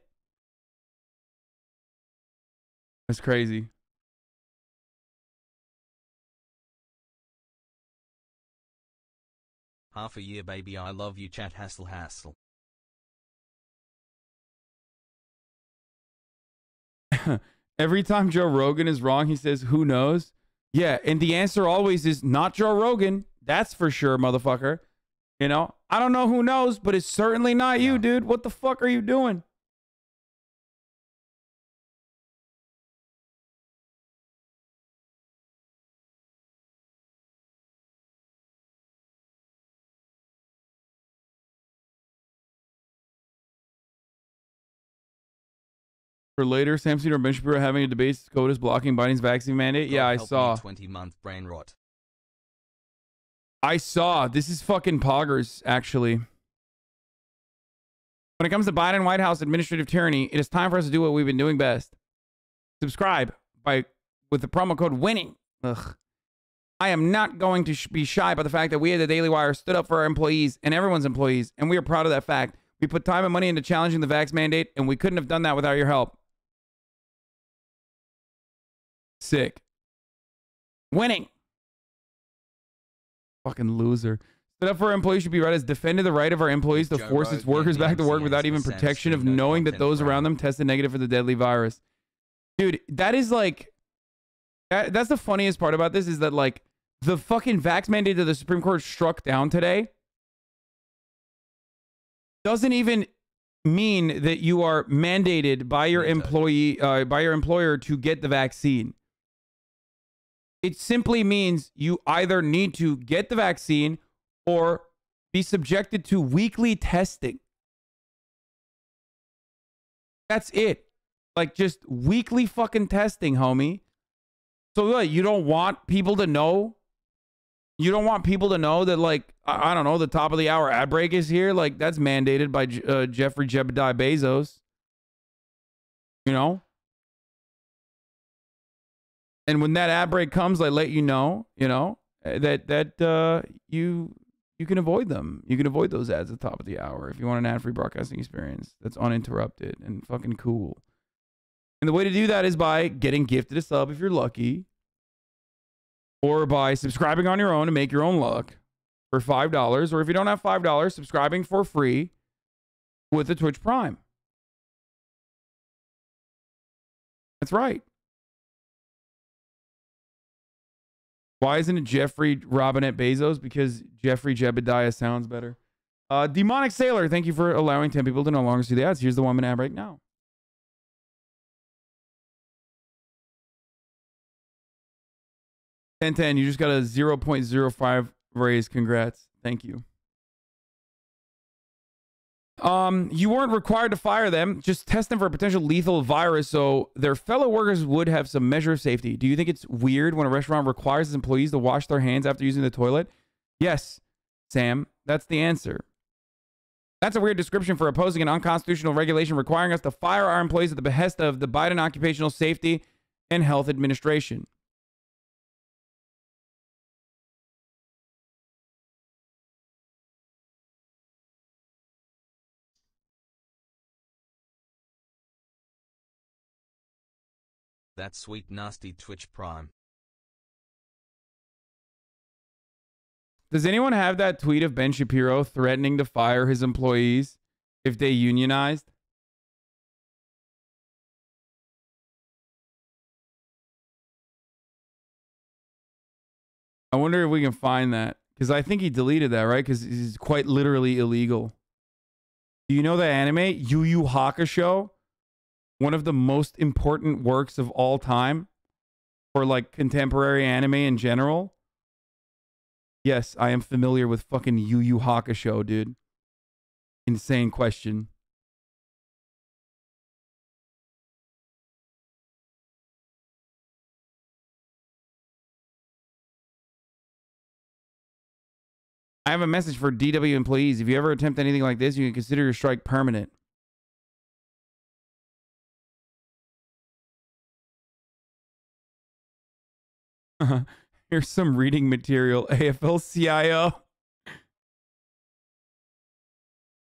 That's crazy. Half a year, baby. I love you, chat. Hassle. Every time Joe Rogan is wrong, he says, who knows? Yeah, and the answer always is not Joe Rogan. That's for sure, motherfucker. You know, I don't know who knows, but it's certainly not you, dude. What the fuck are you doing? For later, Samson or Ben Shapiro having a debate, SCOTUS blocking Biden's vaccine mandate. Yeah, I saw. 20-month brain rot. I saw. This is fucking poggers, actually. When it comes to Biden White House administrative tyranny, it is time for us to do what we've been doing best. Subscribe with the promo code WINNING. Ugh. I am not going to be shy about the fact that we at the Daily Wire stood up for our employees and everyone's employees, and we are proud of that fact. We put time and money into challenging the vax mandate, and we couldn't have done that without your help. Sick. Winning. Fucking loser. Stood up for our employees should be read as defended the right of our employees to force its workers back to work without even protection of knowing that those around them tested negative for the deadly virus. Dude, that is like... That's the funniest part about this is that, like, the fucking vax mandate that the Supreme Court struck down today doesn't even mean that you are mandated by your employer to get the vaccine. It simply means you either need to get the vaccine or be subjected to weekly testing. That's it. Like, just weekly fucking testing, homie. So what, you don't want people to know? You don't want people to know that, like, I don't know, the top of the hour ad break is here. Like, that's mandated by Jeffrey Jebediah Bezos. You know? And when that ad break comes, I let you know, that you can avoid them. You can avoid those ads at the top of the hour if you want an ad-free broadcasting experience that's uninterrupted and fucking cool. And the way to do that is by getting gifted a sub if you're lucky, or by subscribing on your own to make your own luck for $5, or if you don't have $5, subscribing for free with the Twitch Prime. That's right. Why isn't it Jeffrey Robinette Bezos? Because Jeffrey Jebediah sounds better. Demonic Sailor, thank you for allowing 10 people to no longer see the ads. Here's the 1 minute ad break now. 1010, you just got a 0.05 raise. Congrats. Thank you. You weren't required to fire them, just test them for a potential lethal virus so their fellow workers would have some measure of safety. Do you think it's weird when a restaurant requires its employees to wash their hands after using the toilet? Yes, Sam, that's the answer. That's a weird description for opposing an unconstitutional regulation requiring us to fire our employees at the behest of the Biden Occupational Safety and Health Administration. That sweet nasty Twitch Prime. Does anyone have that tweet of Ben Shapiro threatening to fire his employees if they unionized? I wonder if we can find that, because I think he deleted that, right? Because it's quite literally illegal. Do you know the anime Yu Yu Hakusho? One of the most important works of all time for like contemporary anime in general. Yes, I am familiar with fucking Yu Yu Hakusho, dude. Insane question. I have a message for DW employees. If you ever attempt anything like this, you can consider your strike permanent. Here's some reading material. AFL-CIO.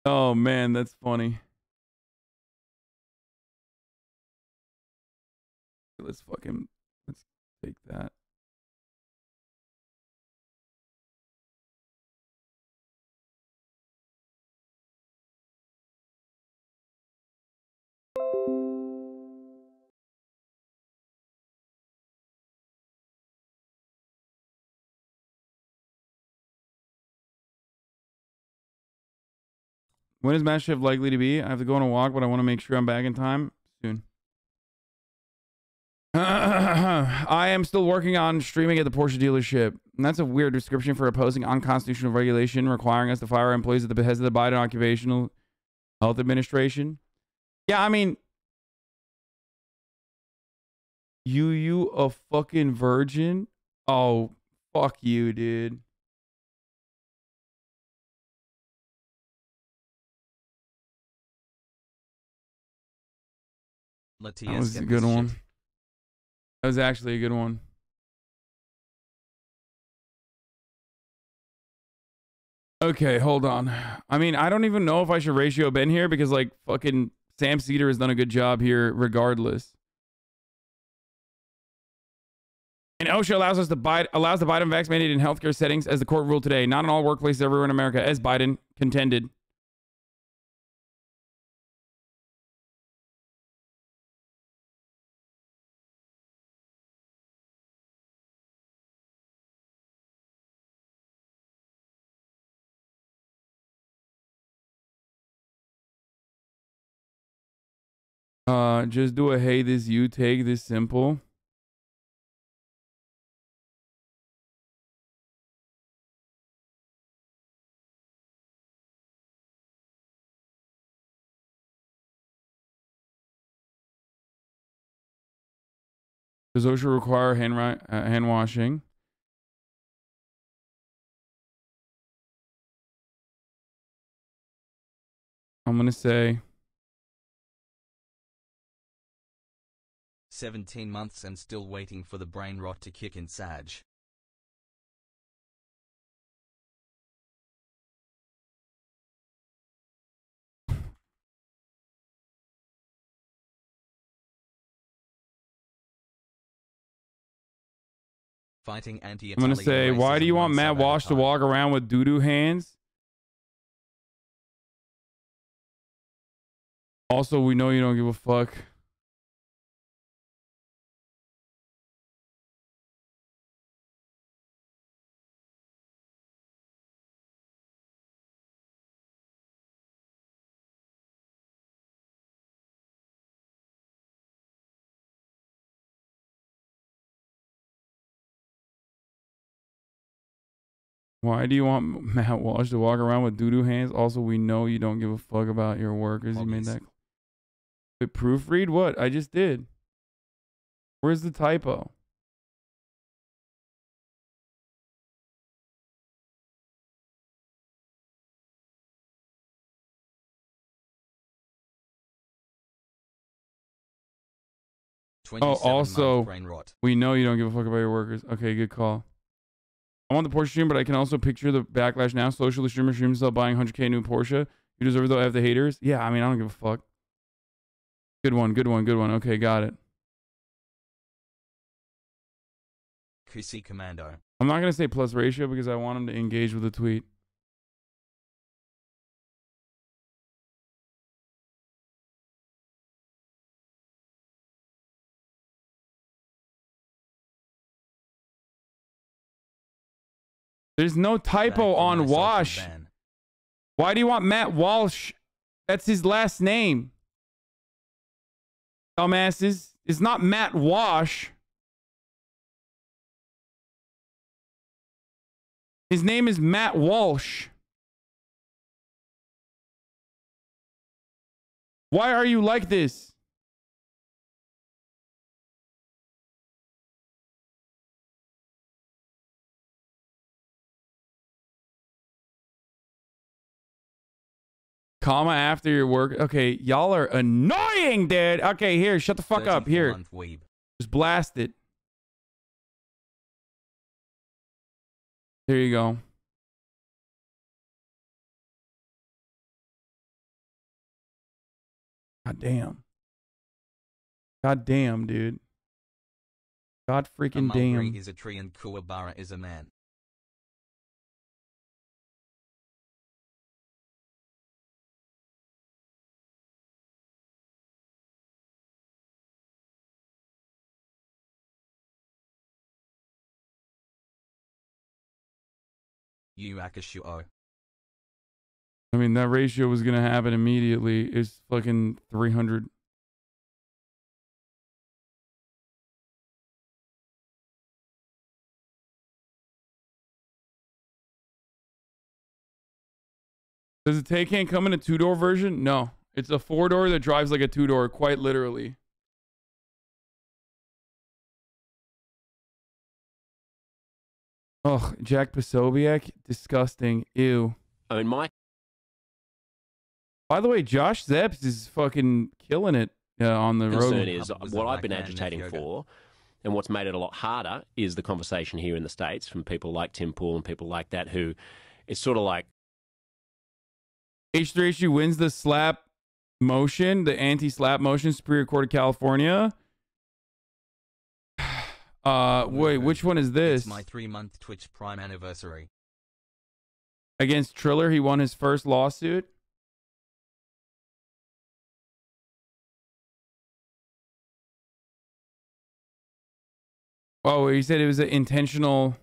Oh man, that's funny. Let's take that. When is Match Shift likely to be? I have to go on a walk, but I want to make sure I'm back in time soon. I am still working on streaming at the Porsche dealership. And that's a weird description for opposing unconstitutional regulation requiring us to fire our employees at the behest of the Biden Occupational Health Administration. Yeah, I mean, you a fucking virgin? Oh, fuck you, dude. That was a good one. That was actually a good one. Okay, hold on. I mean, I don't even know if I should ratio Ben here because, like, fucking Sam Cedar has done a good job here regardless. And OSHA allows the Biden vax mandate in healthcare settings as the court ruled today. Not in all workplaces everywhere in America, as Biden contended. Just do a hey this you take this simple. Does OSHA require hand washing? I'm going to say 17 months and still waiting for the brain rot to kick in, Sag. Fighting anti-Italian. I'm going to say, why do you want Matt Walsh to walk around with doo-doo hands? Also, we know you don't give a fuck. Why do you want Matt Walsh to walk around with doo-doo hands? Also, we know you don't give a fuck about your workers. You made that. Wait, proofread what? I just did. Where's the typo? Oh, also, we know you don't give a fuck about your workers. Okay, good call. I want the Porsche stream, but I can also picture the backlash now. Socially, streamer streams himself buying 100K new Porsche. You deserve though. I have the haters. Yeah, I mean, I don't give a fuck. Good one, good one, good one. Okay, got it. QC Commando. I'm not going to say plus ratio because I want him to engage with the tweet. There's no typo on Wash. Why do you want Matt Walsh? That's his last name. Dumbasses. It's not Matt Wash. His name is Matt Walsh. Why are you like this? Comma after your work. Okay, y'all are annoying, dude. Okay, here, shut the fuck up. Here. Just blast it. There you go. God damn. God damn, dude. God freaking damn. Mulberry is a tree and Kookaburra is a man. Akashuo. I mean, that ratio was going to happen immediately. It's fucking 300. Does the Taycan come in a two-door version? No. It's a four-door that drives like a two-door, quite literally. Oh, Jack Posobiec? Disgusting. Ew. I mean, Mike. By the way, Josh Zepps is fucking killing it on the road. Concern is what I've been agitating for, and what's made it a lot harder is the conversation here in the States from people like Tim Pool and people like that who it's sort of like H3HG wins the slap motion, the anti-slap motion, Superior Court of California. Wait, which one is this? It's my 3-month Twitch Prime anniversary. Against Triller, he won his first lawsuit. Oh, he said it was an intentional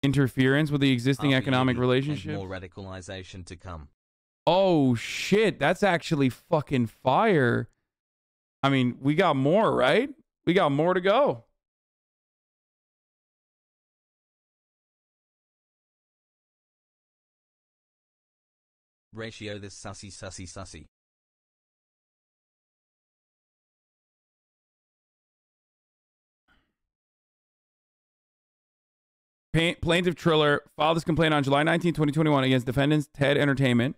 interference with the existing economic relationship. More radicalization to come. Oh shit, that's actually fucking fire. I mean, we got more, right? We got more to go. Ratio this sussy. Plaintiff Triller filed this complaint on July 19, 2021 against defendants Ted Entertainment,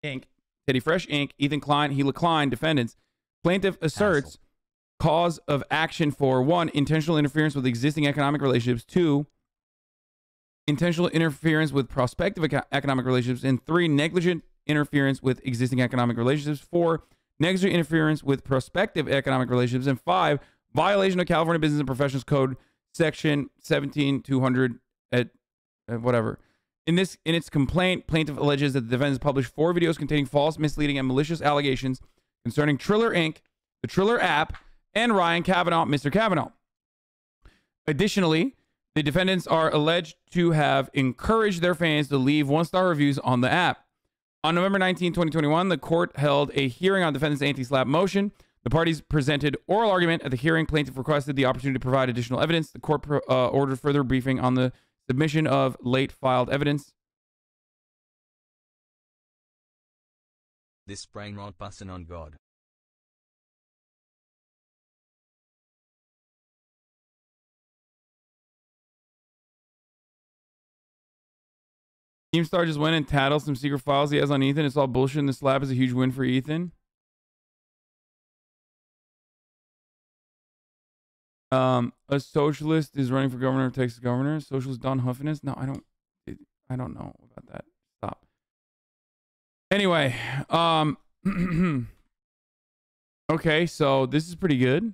Inc., Teddy Fresh Inc., Ethan Klein, Gila Klein, defendants. Plaintiff asserts cause of action for 1, intentional interference with existing economic relationships, 2, intentional interference with prospective economic relationships, and 3, negligent interference with existing economic relationships, 4, negligent interference with prospective economic relationships, and 5, violation of California Business and Professions Code section 17200 at whatever. In its complaint, plaintiff alleges that the defendants published 4 videos containing false, misleading, and malicious allegations concerning Triller Inc., the Triller app, and Ryan Kavanaugh, Mr. Kavanaugh. Additionally, the defendants are alleged to have encouraged their fans to leave 1-star reviews on the app. On November 19, 2021, the court held a hearing on defendants' anti-SLAPP motion. The parties presented oral argument. At the hearing, plaintiff requested the opportunity to provide additional evidence. The court ordered further briefing on the submission of late filed evidence. This brain rot bussin' on God. Keemstar just went and tattled some secret files he has on Ethan. It's all bullshit, and the slap is a huge win for Ethan. A socialist is running for governor of Texas governor. Socialist Don Huffiness. No, I don't know about that. Stop. Anyway, okay, so this is pretty good.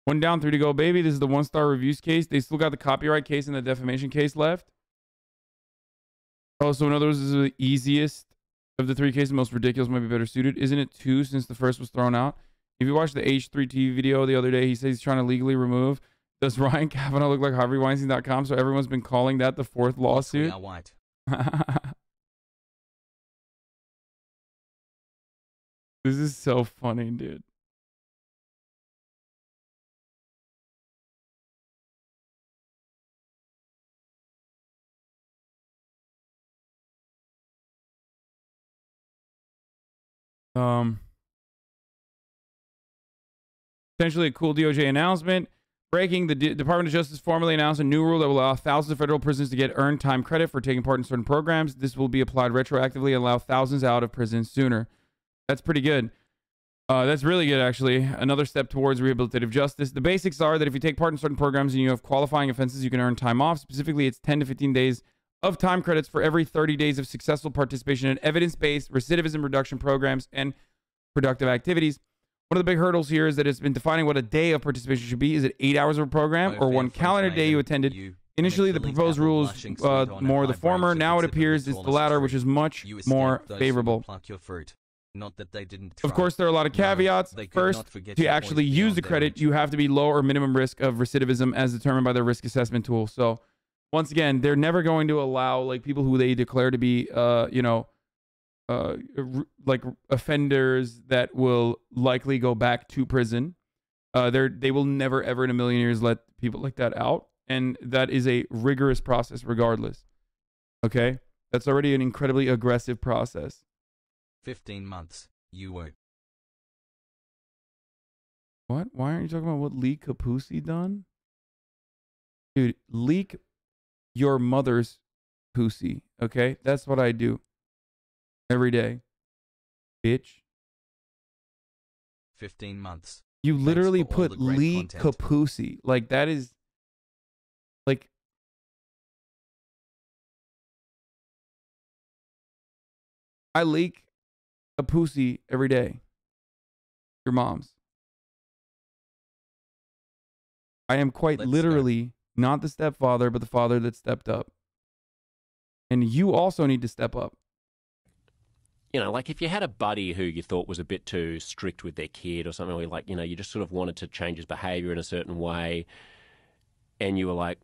1 down, 3 to go, baby. This is the 1-star reviews case. They still got the copyright case and the defamation case left. Oh, so in other words, this is the easiest of the 3 cases. The most ridiculous, might be better suited. Isn't it 2 since the first was thrown out? If you watched the H3T video the other day, he says he's trying to legally remove. Does Ryan Kavanaugh look like HarveyWeinstein.com? So everyone's been calling that the 4th lawsuit. We are white. This is so funny, dude. Potentially a cool DOJ announcement. Breaking, the Department of Justice formally announced a new rule that will allow thousands of federal prisoners to get earned time credit for taking part in certain programs. This will be applied retroactively and allow thousands out of prison sooner. That's pretty good. That's really good, actually. Another step towards rehabilitative justice. The basics are that if you take part in certain programs and you have qualifying offenses, you can earn time off. Specifically, it's 10 to 15 days of time credits for every 30 days of successful participation in evidence-based recidivism reduction programs and productive activities. One of the big hurdles here is that it's been defining what a day of participation should be. Is it 8 hours of a program or 1 calendar day you attended? Initially, the proposed rule is more the former. Now it appears it's the latter, which is much more favorable. Not that they didn't try. Of course, there are a lot of caveats. First, to actually use the credit, you have to be low or minimum risk of recidivism as determined by their risk assessment tool. So, once again, they're never going to allow like people who they declare to be, like offenders that will likely go back to prison. They will never ever in a million years let people like that out, and that is a rigorous process regardless. Okay, that's already an incredibly aggressive process. 15 months. You were. What? Why aren't you talking about what Lee Capuzzi done? Dude, leak your mother's pussy. Okay, that's what I do. Every day. Bitch. 15 months. You literally put Lee Capuzzi. Like, that is... Like... I leak a pussy every day. Your mom's. I am quite literally not the stepfather, but the father that stepped up. And you also need to step up. You know, like if you had a buddy who you thought was a bit too strict with their kid or something, or like, you know, you just sort of wanted to change his behavior in a certain way, and you were like,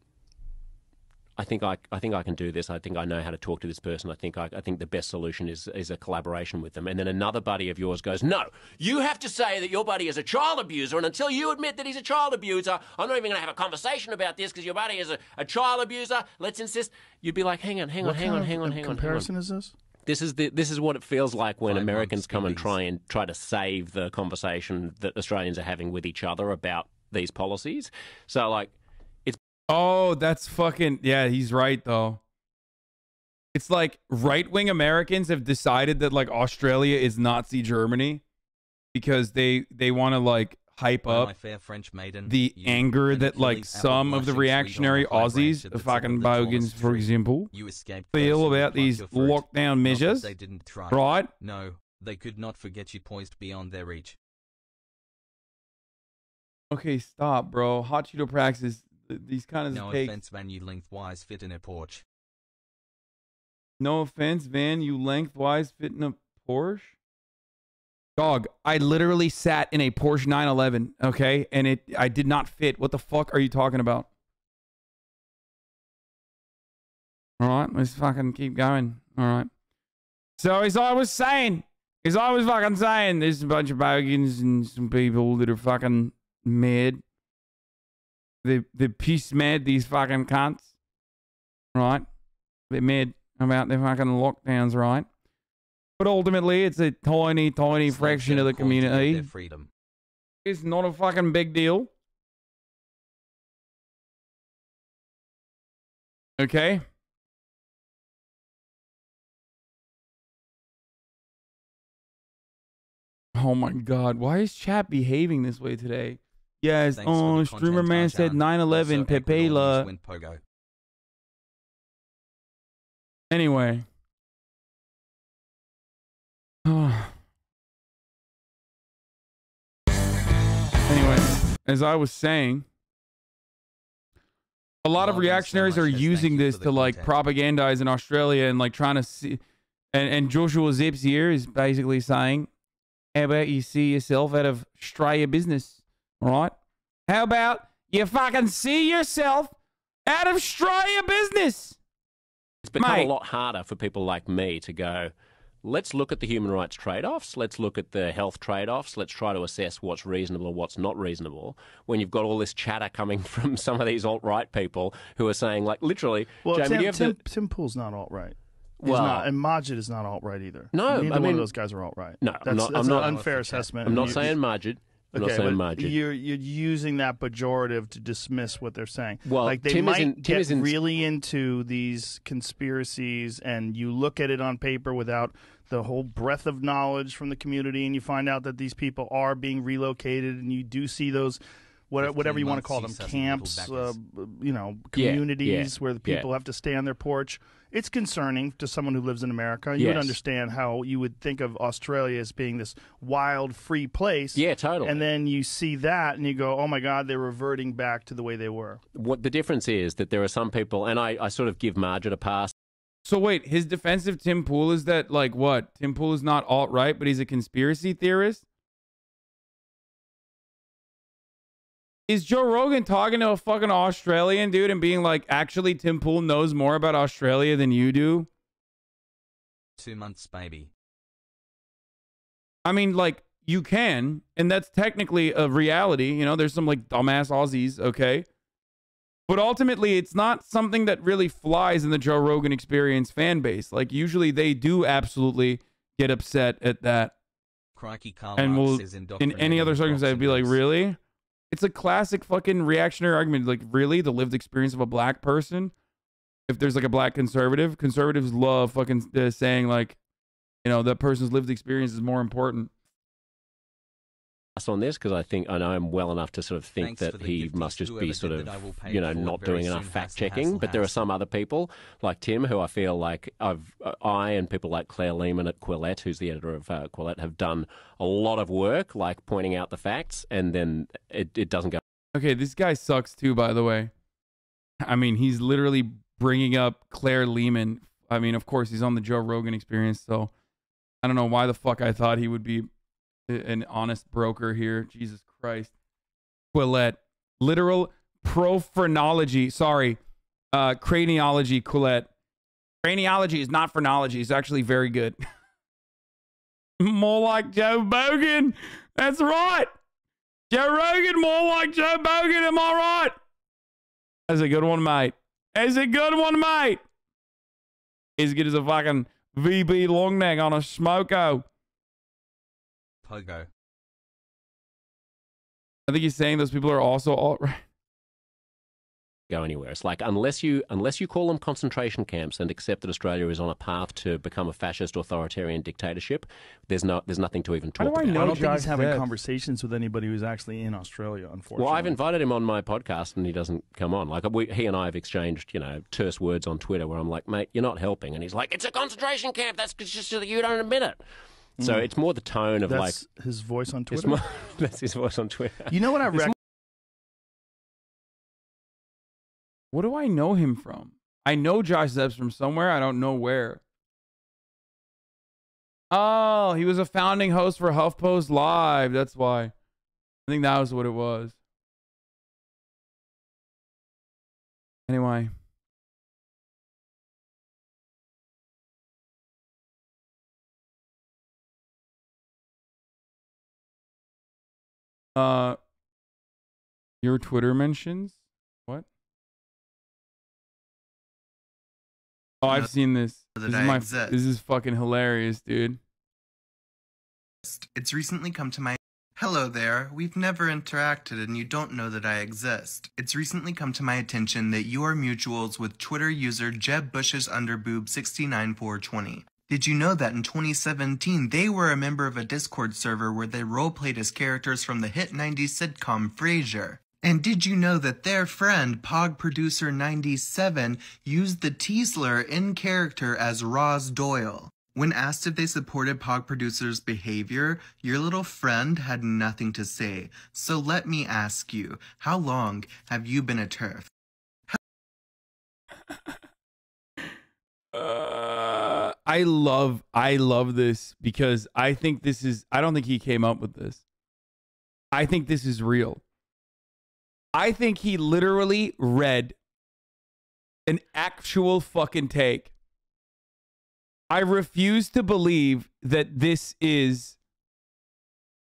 I think I can do this. I think I know how to talk to this person. I think the best solution is a collaboration with them. And then another buddy of yours goes, no, you have to say that your buddy is a child abuser, and until you admit that he's a child abuser, I'm not even going to have a conversation about this because your buddy is a child abuser. Let's insist. You'd be like, hang on. What comparison is this? This is what it feels like when Americans come and try to save the conversation that Australians are having with each other about these policies. So like, oh, that's fucking... Yeah, he's right, though. It's like right-wing Americans have decided that like Australia is Nazi Germany because they want to like hype up the anger that like some of the reactionary Aussies, the fucking bogans, for example, feel about these lockdown measures, right? No, they could not forget you poised beyond their reach. Okay, stop, bro. Hot Cheeto praxis. These kind of no takes. Offense, Van, you lengthwise fit in a porch. No offense, Van, you lengthwise fit in a Porsche. Dog, I literally sat in a Porsche 911, okay? And I did not fit. What the fuck are you talking about? All right, let's fucking keep going. All right. So as I was fucking saying, there's a bunch of bogans and some people that are fucking mad. They're piss mad, these fucking cunts. Right? They're mad about their fucking lockdowns, right? But ultimately, it's a tiny, tiny fraction of the community. It's not a fucking big deal. Okay? Oh my God. Why is chat behaving this way today? Yes, Streamer Man said 9/11 Pepela. Anyway. Anyway, as I was saying, a lot of reactionaries are using this to like propagandize in Australia and like trying to see, and Joshua Zip's here is basically saying, how about you see yourself out of Australia business, right? How about you fucking see yourself out of Australia business? It's become a lot harder for people like me to go, let's look at the human rights trade-offs. Let's look at the health trade-offs. Let's try to assess what's reasonable and what's not reasonable. When you've got all this chatter coming from some of these alt-right people who are saying, like, literally, well, Jamie, Tim Pool's not alt-right. Well, not, and Majid is not alt-right either. No, neither one of those guys are alt-right. No, that's an unfair assessment. I'm not saying Majid. Okay, but you're using that pejorative to dismiss what they're saying. Well, like they might get really into these conspiracies, and you look at it on paper without the whole breadth of knowledge from the community, and you find out that these people are being relocated, and you do see those whatever you want to call them, camps, communities where the people have to stay on their porch. It's concerning to someone who lives in America. You would understand how you would think of Australia as being this wild, free place. Yeah, totally. And then you see that and you go, oh my God, they're reverting back to the way they were. What the difference is that there are some people, and I sort of give Margaret a pass. So wait, his defense of Tim Pool is that, like, what? Tim Pool is not alt-right, but he's a conspiracy theorist? Is Joe Rogan talking to a fucking Australian dude and being like, actually, Tim Pool knows more about Australia than you do? 2 months, baby. I mean, like, you can, and that's technically a reality. You know, there's some, like, dumbass Aussies, okay? But ultimately, it's not something that really flies in the Joe Rogan Experience fan base. Like, usually they do absolutely get upset at that. Crikey, and will, in any other circumstance, be like, really? It's a classic fucking reactionary argument. Like, really? The lived experience of a black person? If there's like a black conservative, conservatives love fucking saying like, you know, that person's lived experience is more important. On this, because I know him well enough to sort of think that he must just be sort of, you know, not doing enough fact checking. But there are some other people like Tim who I feel like I and people like Claire Lehman at Quillette, who's the editor of Quillette, have done a lot of work, like pointing out the facts, and then it doesn't go. Okay, this guy sucks too, by the way. I mean, he's literally bringing up Claire Lehman. I mean, of course, he's on the Joe Rogan Experience, so I don't know why the fuck I thought he would be an honest broker here. Jesus Christ. Quillette. Literal prophrenology. Sorry. Craniology, Quillette. Craniology is not phrenology. It's actually very good. More like Joe Bogan. That's right. Joe Rogan, more like Joe Bogan. Am I right? That's a good one, mate. That's a good one, mate. As good as a fucking VB long neck on a smoko. Pogo. I think he's saying those people are also alt-right. go anywhere. It's like unless you call them concentration camps and accept that Australia is on a path to become a fascist authoritarian dictatorship, there's nothing to even talk about. I don't think he's having conversations with anybody who's actually in Australia, unfortunately. Well, I've invited him on my podcast and he doesn't come on. Like he and I have exchanged, terse words on Twitter where I'm like, mate, you're not helping, and he's like, it's a concentration camp. That's just that you don't admit it. So it's more the tone of that's his voice on Twitter. That's his voice on Twitter. You know what I reckon? What do I know him from? I know Josh Zebbs from somewhere. I don't know where. Oh, he was a founding host for HuffPost Live. That's why. I think that was what it was. Anyway. Your Twitter mentions? What? Oh, I've seen this. This is fucking hilarious, dude. It's recently come to my... Hello there. We've never interacted and you don't know that I exist. It's recently come to my attention that you are mutuals with Twitter user Jeb Bush's underboob 69420. Did you know that in 2017 they were a member of a Discord server where they roleplayed as characters from the hit 90s sitcom Frasier? And did you know that their friend, Pog Producer 97, used the Teasler in character as Roz Doyle? When asked if they supported Pog Producer's behavior, your little friend had nothing to say. So let me ask you, how long have you been a TERF? I love this because I think this is, I don't think he came up with this. I think this is real. I think he literally read an actual fucking take. I refuse to believe that this is,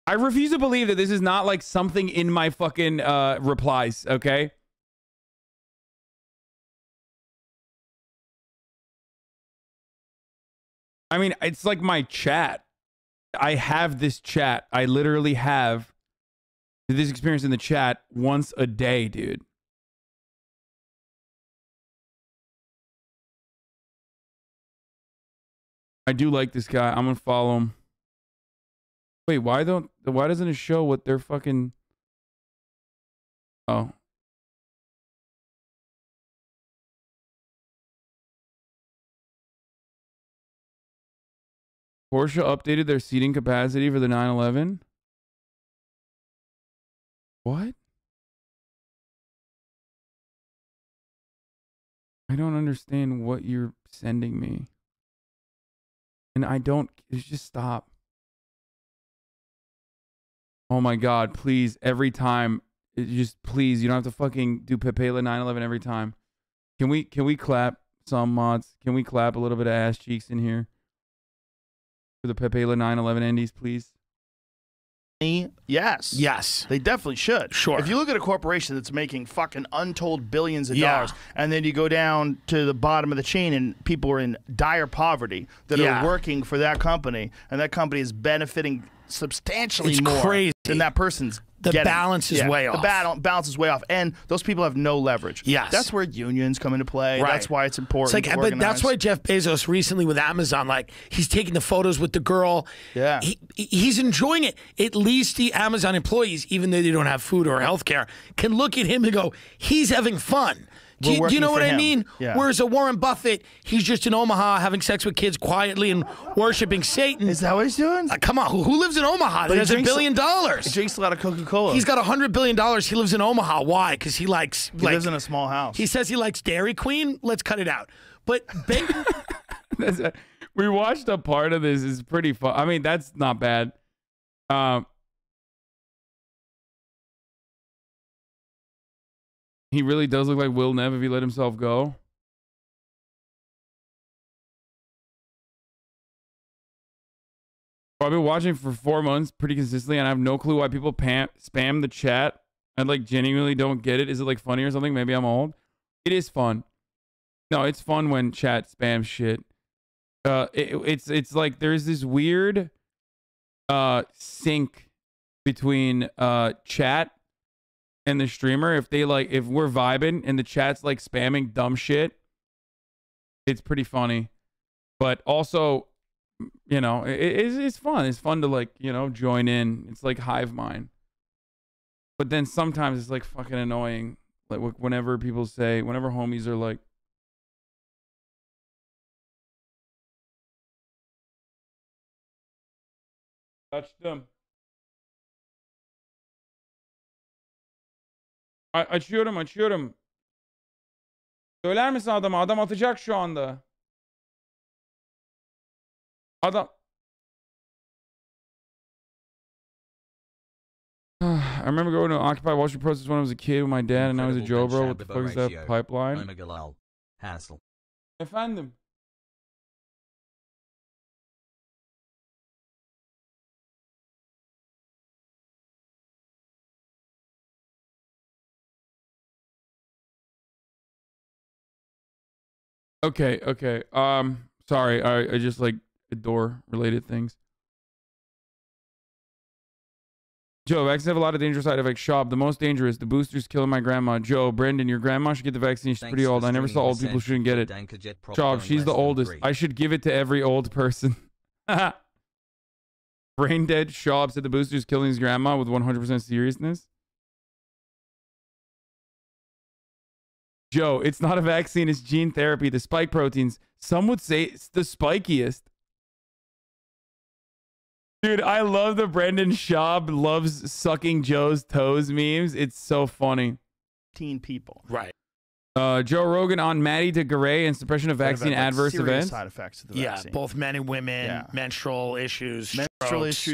I refuse to believe that this is not like something in my fucking replies, okay? I mean, it's like my chat. I have this chat. I literally have this experience in the chat once a day, dude. I do like this guy. I'm gonna follow him. Wait, why doesn't it show what they're fucking... Oh. Porsche updated their seating capacity for the 911. What? I don't understand what you're sending me. And I don't, just stop. Oh my God, please, every time, please, you don't have to fucking do Pepela 911 every time. Can we clap some mods? Can we clap a little bit of ass cheeks in here? For the Pepela 911 Indies, please. Yes. Yes. They definitely should. Sure. If you look at a corporation that's making fucking untold billions of dollars, and then you go down to the bottom of the chain and people are in dire poverty that are working for that company, and that company is benefiting substantially more crazy. Than that person's The balance is way off. The balance is way off, and those people have no leverage. Yes. That's where unions come into play. Right. That's why it's important to but that's why Jeff Bezos recently with Amazon, like, he's taking the photos with the girl. Yeah. He's enjoying it. At least the Amazon employees, even though they don't have food or health care, can look at him and go, he's having fun. Do you know what I mean? Yeah. Whereas a Warren Buffett, he's just in Omaha having sex with kids quietly and worshiping Satan. Is that what he's doing? Come on, who lives in Omaha that has $1 billion? He drinks a lot of Coca-Cola. He's got $100 billion. He lives in Omaha. Why? Because he likes... He lives in a small house. He says he likes Dairy Queen. Let's cut it out. But... we watched a part of this. It's pretty fun. I mean, that's not bad. He really does look like Will Nev if he let himself go. I've been watching for 4 months pretty consistently, and I have no clue why people spam the chat. I like genuinely don't get it. Is it like funny or something? Maybe I'm old. It is fun. No, it's fun when chat spams shit. It's like there's this weird sync between chat and the streamer, if we're vibing and the chat's like spamming dumb shit, it's pretty funny. But also, you know, it's fun. It's fun to like, you know, join in. It's like hive mind. But then sometimes it's like fucking annoying. Like whenever homies are like, touched them. Açıyorum. Söyler misin adama? Adam atacak şu anda. Adam. I remember going to Occupy Wall Street protest when I was a kid with my dad, and I was a Joe bro. What the fuck is that pipeline? Hassle. Efendim. Okay. Sorry, I just like adore related things. Joe, vaccines have a lot of dangerous side effects. Shop, the most dangerous. The booster's killing my grandma. Joe, Brendan, your grandma should get the vaccine. She's pretty old. I never saw old people shouldn't get it. Shop, she's the oldest. I should give it to every old person. Brain dead. Shop said the booster's killing his grandma with 100% seriousness. Joe, it's not a vaccine, it's gene therapy. The spike proteins. Some would say it's the spikiest. Dude, I love the Brendan Schaub loves sucking Joe's toes memes. It's so funny. 15 people. Right. Joe Rogan on Maddie to Garay and suppression of vaccine adverse events. Side effects of the vaccine. Both men and women, menstrual issues,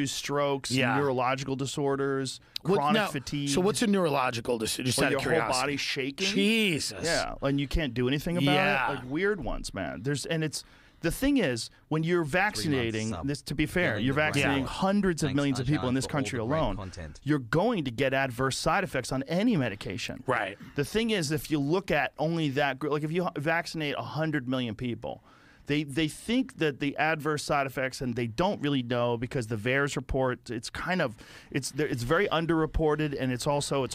strokes, neurological disorders, chronic fatigue. So what's a neurological disorder? Just out of curiosity. Your whole body shaking. Jesus. Yeah, and you can't do anything about it. Like weird ones, man. The thing is, when you're vaccinating, to be fair, you're vaccinating hundreds of millions of people in this country alone. You're going to get adverse side effects on any medication. Right. The thing is, if you look at only that group, like if you vaccinate 100 million people, they think that the adverse side effects, and they don't really know because the VAERS report, it's very underreported, and it's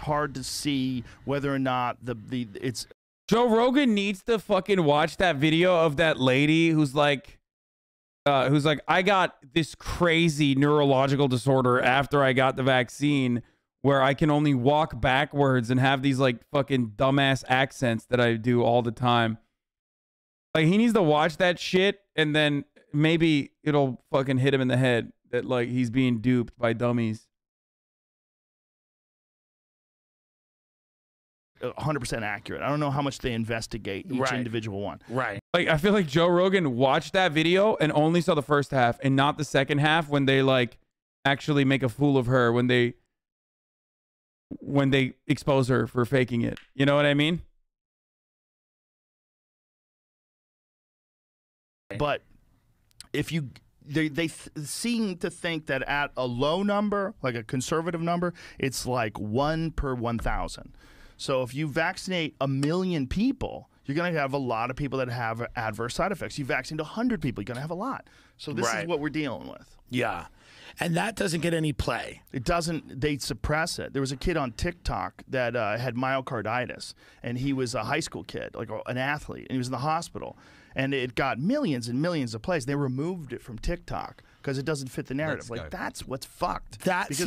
hard to see whether or not it's. Joe Rogan needs to fucking watch that video of that lady who's like, I got this crazy neurological disorder after I got the vaccine where I can only walk backwards and have these like fucking dumbass accents that I do all the time. Like he needs to watch that shit and then maybe it'll fucking hit him in the head that like he's being duped by dummies. 100% accurate. I don't know how much they investigate each individual one. Right. Like I feel like Joe Rogan watched that video and only saw the first half and not the second half when they like actually make a fool of her when they expose her for faking it. You know what I mean? But if you they seem to think that at a low number, like a conservative number, it's like 1 per 1,000. So if you vaccinate 1 million people, you're going to have a lot of people that have adverse side effects. You vaccinate 100 people, you're going to have a lot. So this is what we're dealing with. Yeah. And that doesn't get any play. It doesn't. They suppress it. There was a kid on TikTok that had myocarditis, and he was a high school kid, like an athlete, and he was in the hospital. And it got millions and millions of plays. They removed it from TikTok because it doesn't fit the narrative. Like, that's what's fucked. That's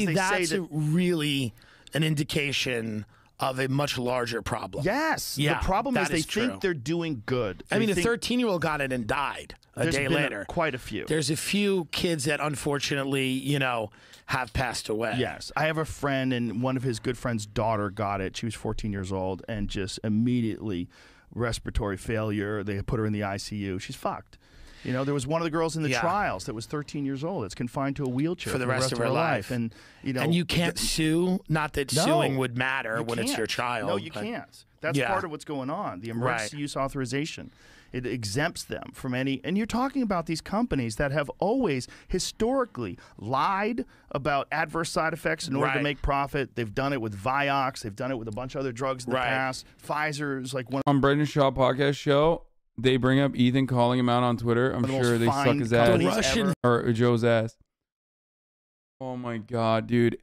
really an indication of a much larger problem. Yes. The problem is they think they're doing good. I mean, a 13-year-old got it and died a day later. Quite a few. There's a few kids that unfortunately, you know, have passed away. Yes. I have a friend, and one of his good friend's daughter got it. She was 14 years old and just immediately respiratory failure. They put her in the ICU. She's fucked. You know, there was one of the girls in the trials that was 13 years old. It's confined to a wheelchair for the rest of her life. And you know, and you can't sue. Not that suing would matter when it's your child. No, you can't. That's part of what's going on. The emergency use authorization. It exempts them from any. And you're talking about these companies that have always historically lied about adverse side effects in order to make profit. They've done it with Vioxx. They've done it with a bunch of other drugs in the past. Pfizer's like one. On Brendan Schaub podcast show, they bring up Ethan calling him out on Twitter. I'm sure they suck his ass or Joe's ass. Oh my god, dude!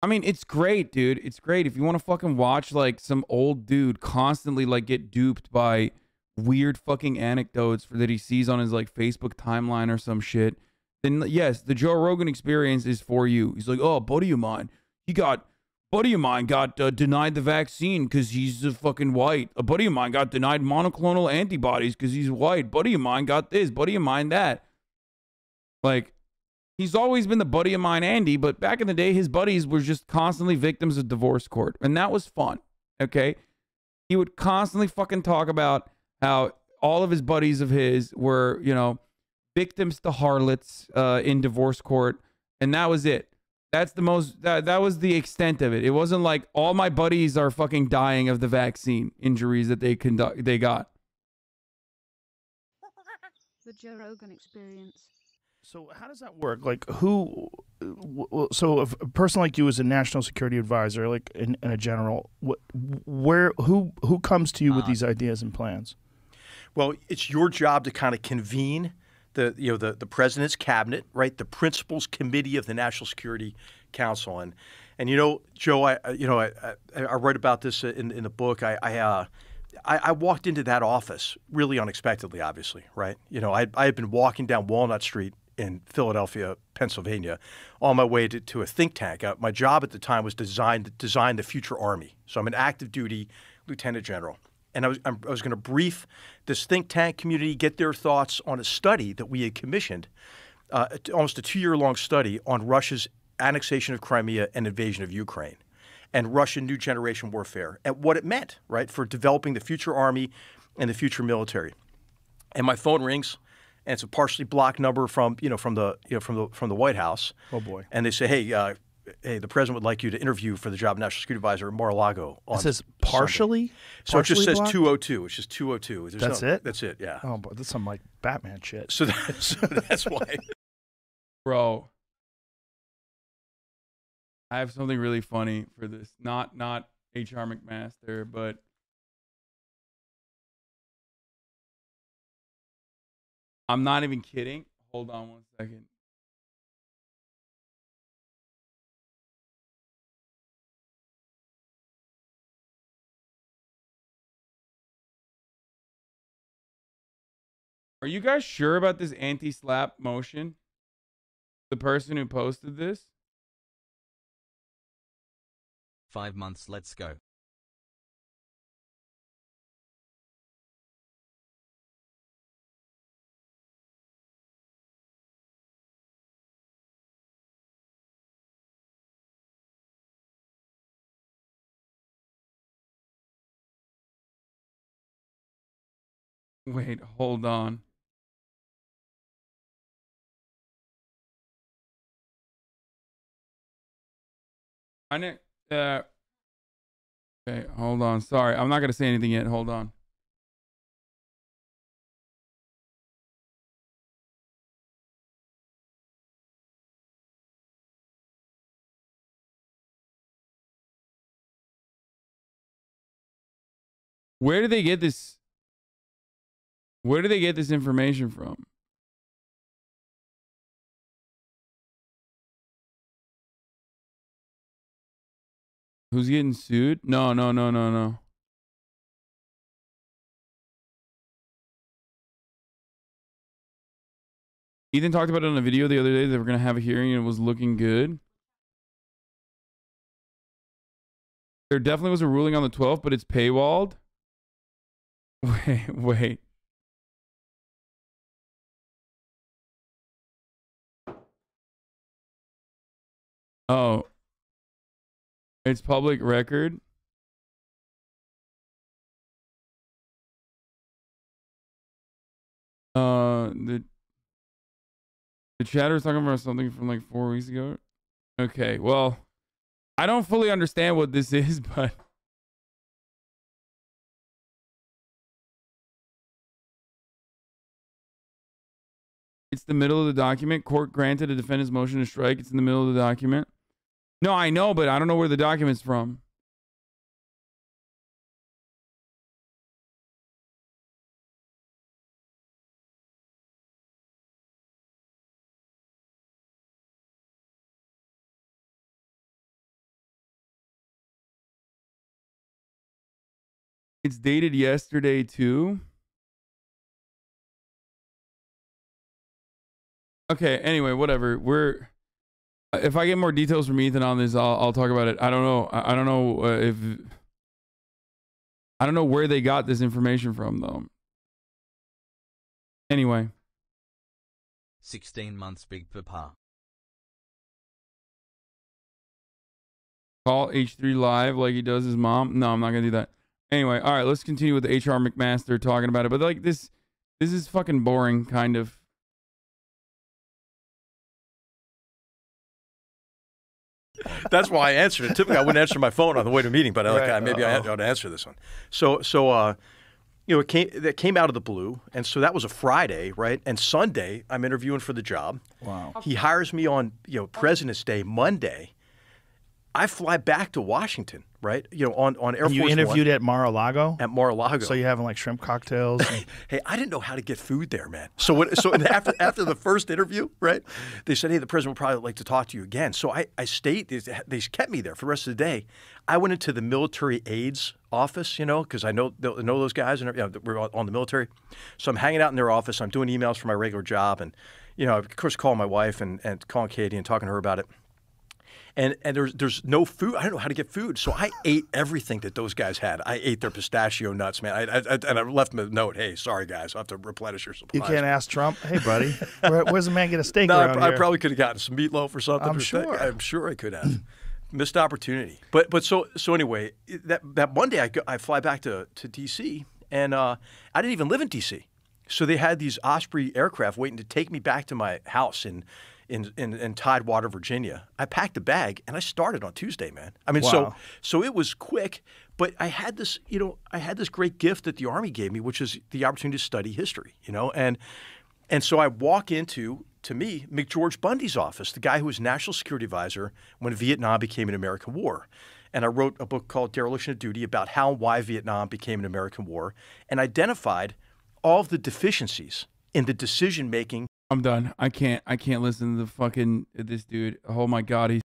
I mean, it's great, dude. It's great. If you want to fucking watch like some old dude constantly like get duped by weird fucking anecdotes that he sees on his like Facebook timeline or some shit, then yes, the Joe Rogan Experience is for you. He's like, oh, buddy of mine got denied the vaccine because he's a fucking white. A buddy of mine got denied monoclonal antibodies because he's white. Buddy of mine got this. Buddy of mine that. Like, he's always been the buddy of mine, Andy, but back in the day, his buddies were just constantly victims of divorce court, and that was fun. Okay, he would constantly fucking talk about how all of his buddies of his were, you know, victims to harlots in divorce court, and that was it. That's the most, that was the extent of it. It wasn't like all my buddies are fucking dying of the vaccine injuries that they got. The Joe Rogan Experience. So how does that work? Like who? So if a person like you is a national security advisor, like in a general, who comes to you with these ideas and plans? Well, it's your job to kind of convene the president's cabinet, right? The principals committee of the National Security Council, and you know, Joe, I write about this in the book. I walked into that office really unexpectedly, obviously, right? You know, I had been walking down Walnut Street in Philadelphia, Pennsylvania, on my way to a think tank. My job at the time was design the future Army. So I'm an active duty lieutenant general. And I was going to brief this think tank community, get their thoughts on a study that we had commissioned, almost a 2-year-long study on Russia's annexation of Crimea and invasion of Ukraine, and Russian new generation warfare, and what it meant, right, for developing the future Army and the future military. And my phone rings, and it's a partially blocked number from the White House. Oh boy! And they say, hey, the president would like you to interview for the job of National Security Advisor at Mar-a-Lago. It says partially? So it just says 202. It's just 202. That's it? That's it, yeah. Oh, boy, that's some like Batman shit. So that's why. Bro, I have something really funny for this. Not H.R. McMaster, but I'm not even kidding. Hold on one second. Are you guys sure about this anti-slap motion? The person who posted this? 5 months, let's go. Wait, hold on. Okay, hold on. Sorry, I'm not gonna say anything yet. Hold on. Where did they get this? Where did they get this information from? Who's getting sued? No. Ethan talked about it on a video the other day. They were going to have a hearing and it was looking good. There definitely was a ruling on the 12th, but it's paywalled. Wait. Oh. It's public record. The chatter is talking about something from like 4 weeks ago. Okay, well, I don't fully understand what this is, but it's the middle of the document. Court granted a defendant's motion to strike. It's in the middle of the document. No, I know, but I don't know where the document's from. It's dated yesterday too. Okay. Anyway, whatever. If I get more details from Ethan on this, I'll talk about it. I don't know. I don't know I don't know where they got this information from though. Anyway. 16 months Big Papa. Call H3 live like he does his mom. No, I'm not gonna do that. Anyway, all right, let's continue with the HR McMaster talking about it. But like this is fucking boring, kind of. That's why I answered it. Typically, I wouldn't answer my phone on the way to a meeting, but maybe I ought to answer this one. So it came out of the blue, and so that was a Friday, right? And Sunday, I'm interviewing for the job. Wow. He hires me on President's Day, Monday. I fly back to Washington, right? On Air Force One. You interviewed at Mar-a-Lago? At Mar-a-Lago. So you're having like shrimp cocktails? Hey, I didn't know how to get food there, man. So after the first interview, right, they said, hey, the president would probably like to talk to you again. So I stayed. They kept me there for the rest of the day. I went into the military aides office, because I know those guys, and we're on the military. So I'm hanging out in their office. I'm doing emails for my regular job, and of course, calling my wife and calling Katie and talking to her about it. And there's no food. I don't know how to get food. So I ate everything that those guys had. I ate their pistachio nuts, man. And I left them a note. Hey, sorry, guys. I'll have to replenish your supplies. You can't ask Trump, hey, buddy, where's the man get a steak No, around I here? probably could have gotten some meatloaf or something. I'm sure. I'm sure I could have. Missed opportunity. But so anyway, that Monday I fly back to D.C. and I didn't even live in D.C. So they had these Osprey aircraft waiting to take me back to my house in Tidewater, Virginia. I packed a bag and I started on Tuesday, man. I mean, wow. so it was quick, but I had this, I had this great gift that the Army gave me, which is the opportunity to study history, and so I walk into, to me, McGeorge Bundy's office, the guy who was National Security Advisor when Vietnam became an American war. And I wrote a book called Dereliction of Duty about how and why Vietnam became an American war, and identified all of the deficiencies in the decision-making. I'm done. I can't listen to this dude. Oh my God, he's